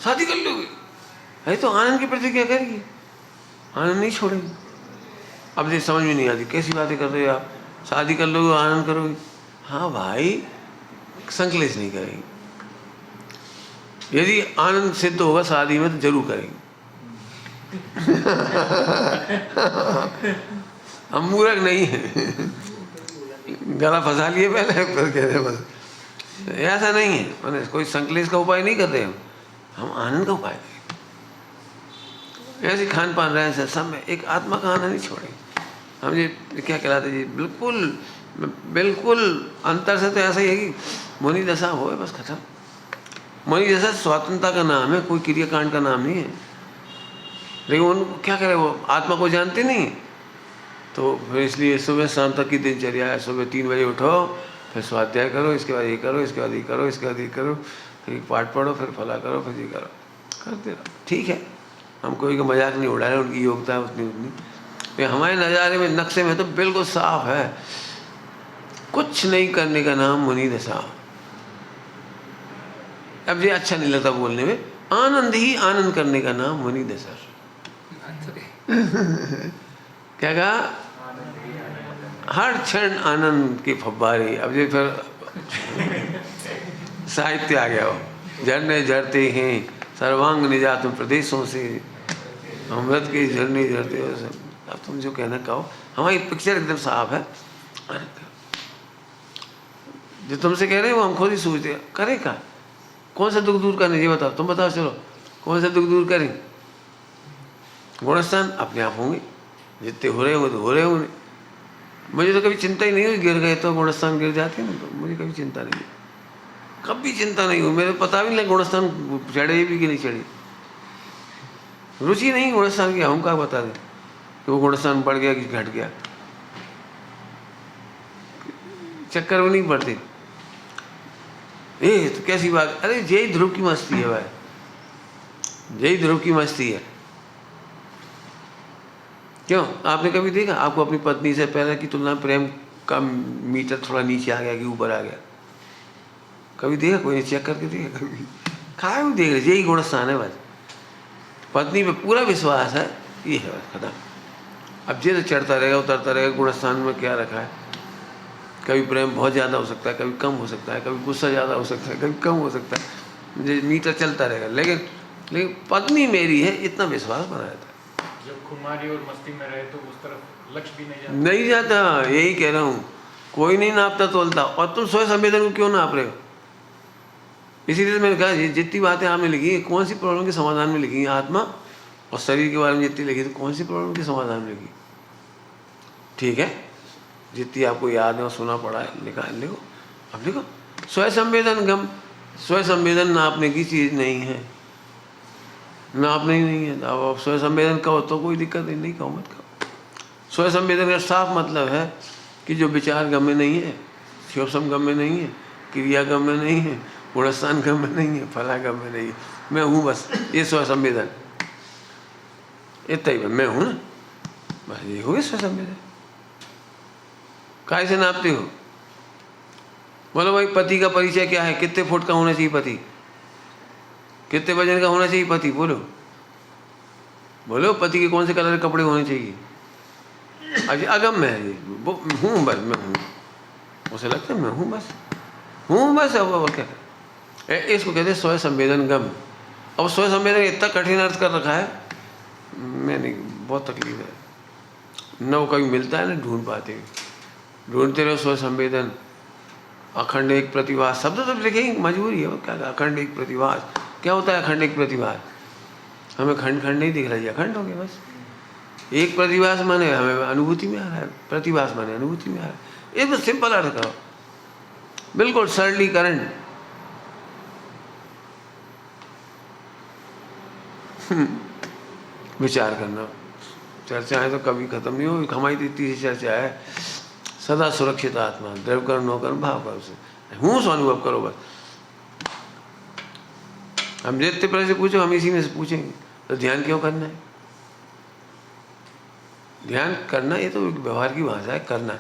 शादी कर लोगे? अरे तो आनंद की प्रतिज्ञा करेगी, आनंद नहीं छोड़ेगी। अब ये समझ में नहीं आती, कैसी बातें कर रहे हो आप? शादी कर लोगे आनंद करोगे? हाँ भाई, संकलेश नहीं करेंगे। यदि आनंद सिद्ध होगा शादी में तो जरूर करेंगे। हम मूर्ख नहीं है, गला फंसा लिए पहले फिर कह रहे बस। ऐसा नहीं है, मैंने कोई संकलेश का उपाय नहीं करते हम आनंद का उपाय करें। ऐसे खान पान रहे सब में एक आत्मा का आनंद नहीं छोड़ेंगे हम। ये क्या कहलाते जी, बिल्कुल बिल्कुल अंतर से तो ऐसा ही है कि मुनि दशा हो, बस खत्म। मुनि दशा स्वतंत्रता का नाम है, कोई क्रियाकांड का नाम नहीं है। लेकिन उनको क्या करे, वो आत्मा को जानते नहीं। तो फिर इसलिए सुबह शाम तक की दिनचर्या है। सुबह 3 बजे उठो, फिर स्वाध्याय करो, इसके बाद ये करो, इसके बाद ये करो, इसके बाद ये करो, फिर पाठ पढ़ो, फिर फला करो, फिर ये करो, करते रहो। ठीक है, हम कोई का मजाक नहीं उड़ा रहे, उनकी योग्यता है उतनी उतनी। हमारे नज़ारे में, नक्शे में तो बिल्कुल साफ है, कुछ नहीं करने का नाम मुनि दशा। अब ये अच्छा नहीं लगता बोलने में, आनंद ही आनंद करने का नाम मुनि दशा। क्या कहा? हर क्षण आनंद के फव्वारे। अब ये फिर साहित्य आ गया हो, झरने झरते हैं सर्वांग निजात प्रदेशों से, अमृत के झरने झरते हो सब। अब तुम जो कहना कहो, हमारी पिक्चर एकदम साफ है। जो तुमसे कह रहे हो वो हम खुद ही सोचते हैं, करे का कौन सा दुख दूर करने, ये बताओ, तुम बताओ, चलो कौन सा दुख दूर करें? गुणस्थान अपने आप होंगे, जितने हो रहे होंगे तो हो रहे होंगे। मुझे तो कभी चिंता ही नहीं हुई, गिर गए तो गुणस्थान गिर जाते हैं ना, तो मुझे कभी चिंता नहीं हुई, कभी चिंता नहीं हुई। मेरे पता भी नहीं गुणस्थान चढ़े भी कि नहीं चढ़े, रुचि नहीं गुणस्थान की। हम क्या बता दें कि वो गुणस्थान बढ़ गया कि घट गया, चक्कर में नहीं पड़ते। तो कैसी बात, अरे यही ध्रुव की मस्ती है भाई, यही ध्रुव की मस्ती है। क्यों? आपने कभी देखा आपको अपनी पत्नी से पहले की तुलना प्रेम का मीटर थोड़ा नीचे आ गया कि ऊपर आ गया? कभी देखा? कोई चेक करके देखा कभी? खाए भी देख रहे, यही गुणस्थान है बस। पत्नी पे पूरा विश्वास है, ये है बस, खत्म। अब ये तो चढ़ता रहेगा उतरता रहेगा, गुणस्थान में क्या रखा है। कभी प्रेम बहुत ज़्यादा हो सकता है, कभी कम हो सकता है, कभी गुस्सा ज़्यादा हो सकता है, कभी कम हो सकता है, ये मीटर चलता रहेगा। लेकिन पत्नी मेरी है, इतना विश्वास बना रहता है। जब खुमारी और मस्ती में रहे तो उस तरफ लक्ष्य भी नहीं जाता। यही कह रहा हूँ, कोई नहीं नापता तोलता, और तुम स्वयं संवेदन को क्यों नाप रहे हो? इसीलिए मैंने कहा जितनी बातें आपने लिखी है, कौन सी प्रॉब्लम के समाधान में लिखी है? आत्मा और शरीर के बारे में जितनी लिखी, तो कौन सी प्रॉब्लम के समाधान में लिखी? ठीक है, जितनी आपको याद है और सुना पड़ा है, लिखा लिखो। अब लिखो, स्वयं संवेदन गम, स्वयं संवेदन नापने की चीज़ नहीं है, नापना ही नहीं है। अब आप स्वयं संवेदन कहो तो कोई दिक्कत नहीं, कहो मत कहो। स्वयं संवेदन का साफ मतलब है कि जो विचार गम्य नहीं है, शिवसम गम्य नहीं है, क्रिया गम्य नहीं है, गुणस्थान गम्य नहीं है, फला गम्य नहीं है, मैं हूँ बस, ये स्वयं संवेदन। इतना ही मैं हूँ ना, बस ये हो गया स्वयं संवेदन। काय से नापते हो? बोलो भाई पति का परिचय क्या है? कितने फुट का होना चाहिए पति? कितने वजन का होना चाहिए पति? बोलो बोलो, पति के कौन से कलर के कपड़े होने चाहिए? अजय अगम्य है ये, हूँ बस, मैं हूँ। उसे लगता है मैं हूँ बस, हूँ बस। अब क्या है, इसको कहते हैं स्वयं संवेदन गम। अब स्वयं संवेदन इतना कठिन अर्थ कर रखा है, मैं नहीं, बहुत तकलीफ है। न वो कभी मिलता है ना ढूंढ पाते, ढूंढते रहो स्वयं संवेदन। अखंड एक प्रतिभास शब्द तो लिखेंगे, मजबूरी है। क्या अखंड एक प्रतिभास, क्या होता है अखंड एक प्रतिभास? हमें खंड खंड नहीं दिख रहा है, अखंड हो गया बस। एक प्रतिभास माने हमें अनुभूति में आ रहा है, प्रतिभास माने अनुभूति में आ रहा है। ये तो सिंपल अर्थ करो, बिल्कुल सरलीकरण। विचार करना, चर्चाएं तो कभी खत्म नहीं हो। हमारी तो इतनी सी चर्चा है, सदा सुरक्षित आत्मा, द्रव्य कर्म नो कर्म भाव कर्म से हूँ सो अनुभव करो बस। हम जितने प्रश्न से पूछो हम इसी में से पूछेंगे, तो ध्यान क्यों करना है? ध्यान करना ये तो व्यवहार की भाषा है, करना।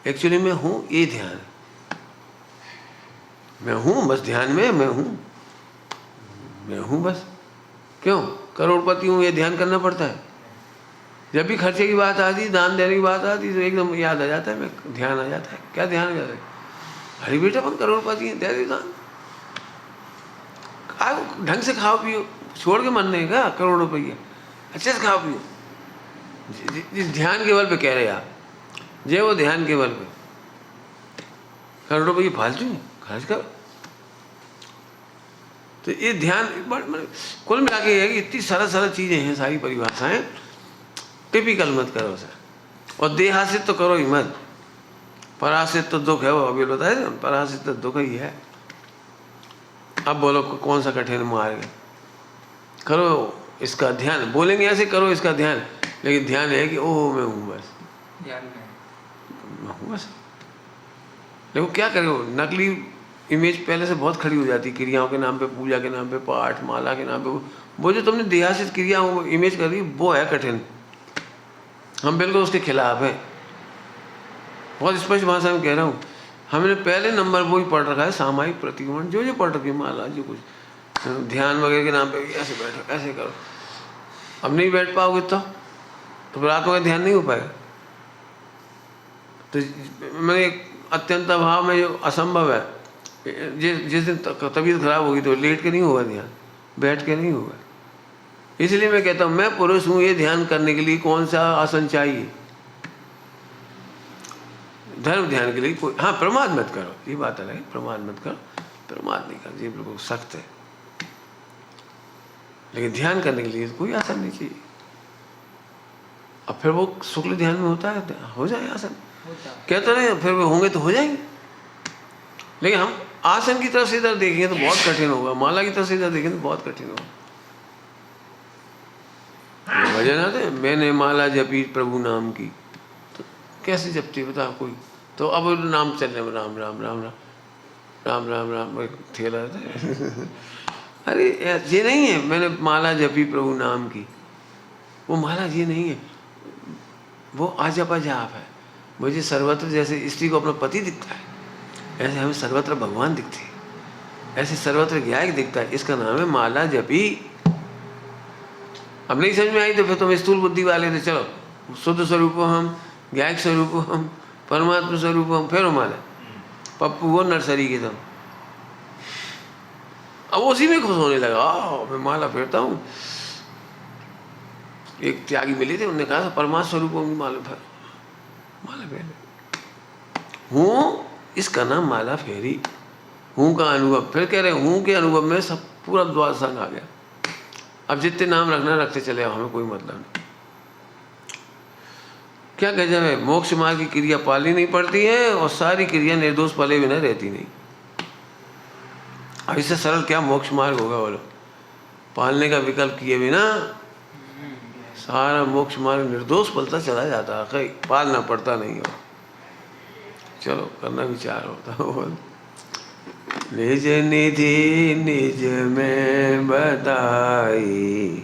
एक्चुअली मैं हूँ ये ध्यान है, मैं हूँ बस, ध्यान में मैं हूँ बस। क्यों? करोड़पति हूँ ये ध्यान करना पड़ता है? जब भी खर्चे की बात आती, दान देने की बात आती तो एकदम याद आ जाता है, मैं ध्यान आ जाता है। क्या ध्यान आ जाता है? अरे बेटा अपन करोड़पति हैं, दे दे दान। खाओ ढंग से, खाओ पियो, छोड़ के मरने का करोड़ रुपये, अच्छे से खाओ पियो। जिस ध्यान के बल पे कह रहे आप, जे वो ध्यान के बल पे करोड़ रुपये फालतू खर्च करो। तो ये ध्यान कुल मिला के है कि इतनी सरल सरल चीज़ें हैं, सारी परिभाषाएं। टिपिकल मत करो सर, और देहासित तो करो ही मत। परासित तो दुख है, वो अभी बताया ना, परासित तो दुख ही है। अब बोलो कौन सा कठिन मार्ग है? करो इसका ध्यान, बोलेंगे ऐसे करो इसका ध्यान, लेकिन ध्यान है कि ओह मैं हूँ बस, ध्यान में मैं हूँ बस। देखो क्या करो, नकली इमेज पहले से बहुत खड़ी हो जाती, क्रियाओं के नाम पे, पूजा के नाम पे, पाठ माला के नाम पे। वो जो तुमने देहासित क्रिया इमेज कर दी, वो है कठिन। हम बिल्कुल उसके खिलाफ हैं, बहुत स्पष्ट भाषा में कह रहा हूँ। हमने पहले नंबर वो ही पढ़ रखा है, सामायिक प्रतिक्रमण जो पढ़ रखी है, माला जो कुछ ध्यान वगैरह के नाम पे, ऐसे बैठो ऐसे करो। अब नहीं बैठ पाओगे तो फिर आत्मा का ध्यान नहीं हो पाएगा। तो मैंने अत्यंत अभाव में जो असंभव है, जिस दिन तबीयत खराब होगी तो लेट के नहीं होगा ध्यान, बैठ के नहीं होगा। इसलिए मैं कहता हूँ मैं पुरुष हूँ, ये ध्यान करने के लिए कौन सा आसन चाहिए? धर्म ध्यान के लिए कोई, हाँ प्रमाद मत करो, ये बात अलग है, प्रमाद मत करो, प्रमाद नहीं कर, ये बिल्कुल सख्त है। लेकिन ध्यान करने के लिए कोई आसन नहीं चाहिए। अब फिर वो शुक्ल ध्यान में होता है, हो जाए आसन, कहते रहे फिर वो होंगे तो हो जाएंगे। लेकिन हम आसन की तरफ से इधर देखेंगे तो बहुत कठिन होगा, माला की तरफ से इधर देखेंगे तो बहुत कठिन होगा। भजन आते हैं, मैंने माला जपी प्रभु नाम की, तो कैसे जपती बता कोई? तो अब नाम चलने में राम राम राम राम राम राम राम ठेला रहता है। अरे ये नहीं है मैंने माला जपी प्रभु नाम की, वो माला ये नहीं है, वो आजपा जाप है। मुझे सर्वत्र जैसे स्त्री को अपना पति दिखता है, ऐसे हमें सर्वत्र भगवान दिखते हैं, ऐसे सर्वत्र ज्ञायक दिखता है, इसका नाम है माला जपी। अब नहीं समझ में आई तो फिर तुम स्थूल बुद्धि वाले थे, चलो शुद्ध स्वरूप हम, ज्ञायक स्वरूप हम, परमात्मा स्वरूप हम, फिर माला पप्पू वो नर्सरी के तुम। अब उसी में खुश होने लगा, मैं माला फेरता हूँ। एक त्यागी मिले थे, उन्होंने कहा परमात्मा स्वरूप होंगी, माला फेर, माला फेर हूँ, इसका नाम माला फेरी। हूँ का अनुभव, फिर कह रहे हूँ के अनुभव में सब पूरा द्वार संग आ गया। अब जितने नाम रखना रखते चले आओ, हमें कोई मतलब नहीं। क्या गजब है, मोक्ष मार्ग की क्रिया पालनी नहीं पड़ती है और सारी क्रिया निर्दोष पले बिना रहती नहीं। अब इससे सरल क्या मोक्ष मार्ग होगा? बोलो पालने का विकल्प किए बिना सारा मोक्ष मार्ग निर्दोष पलता चला जाता है, कहीं पालना पड़ता नहीं हो। चलो करना विचार होता हो। निज निधि निज में बताई,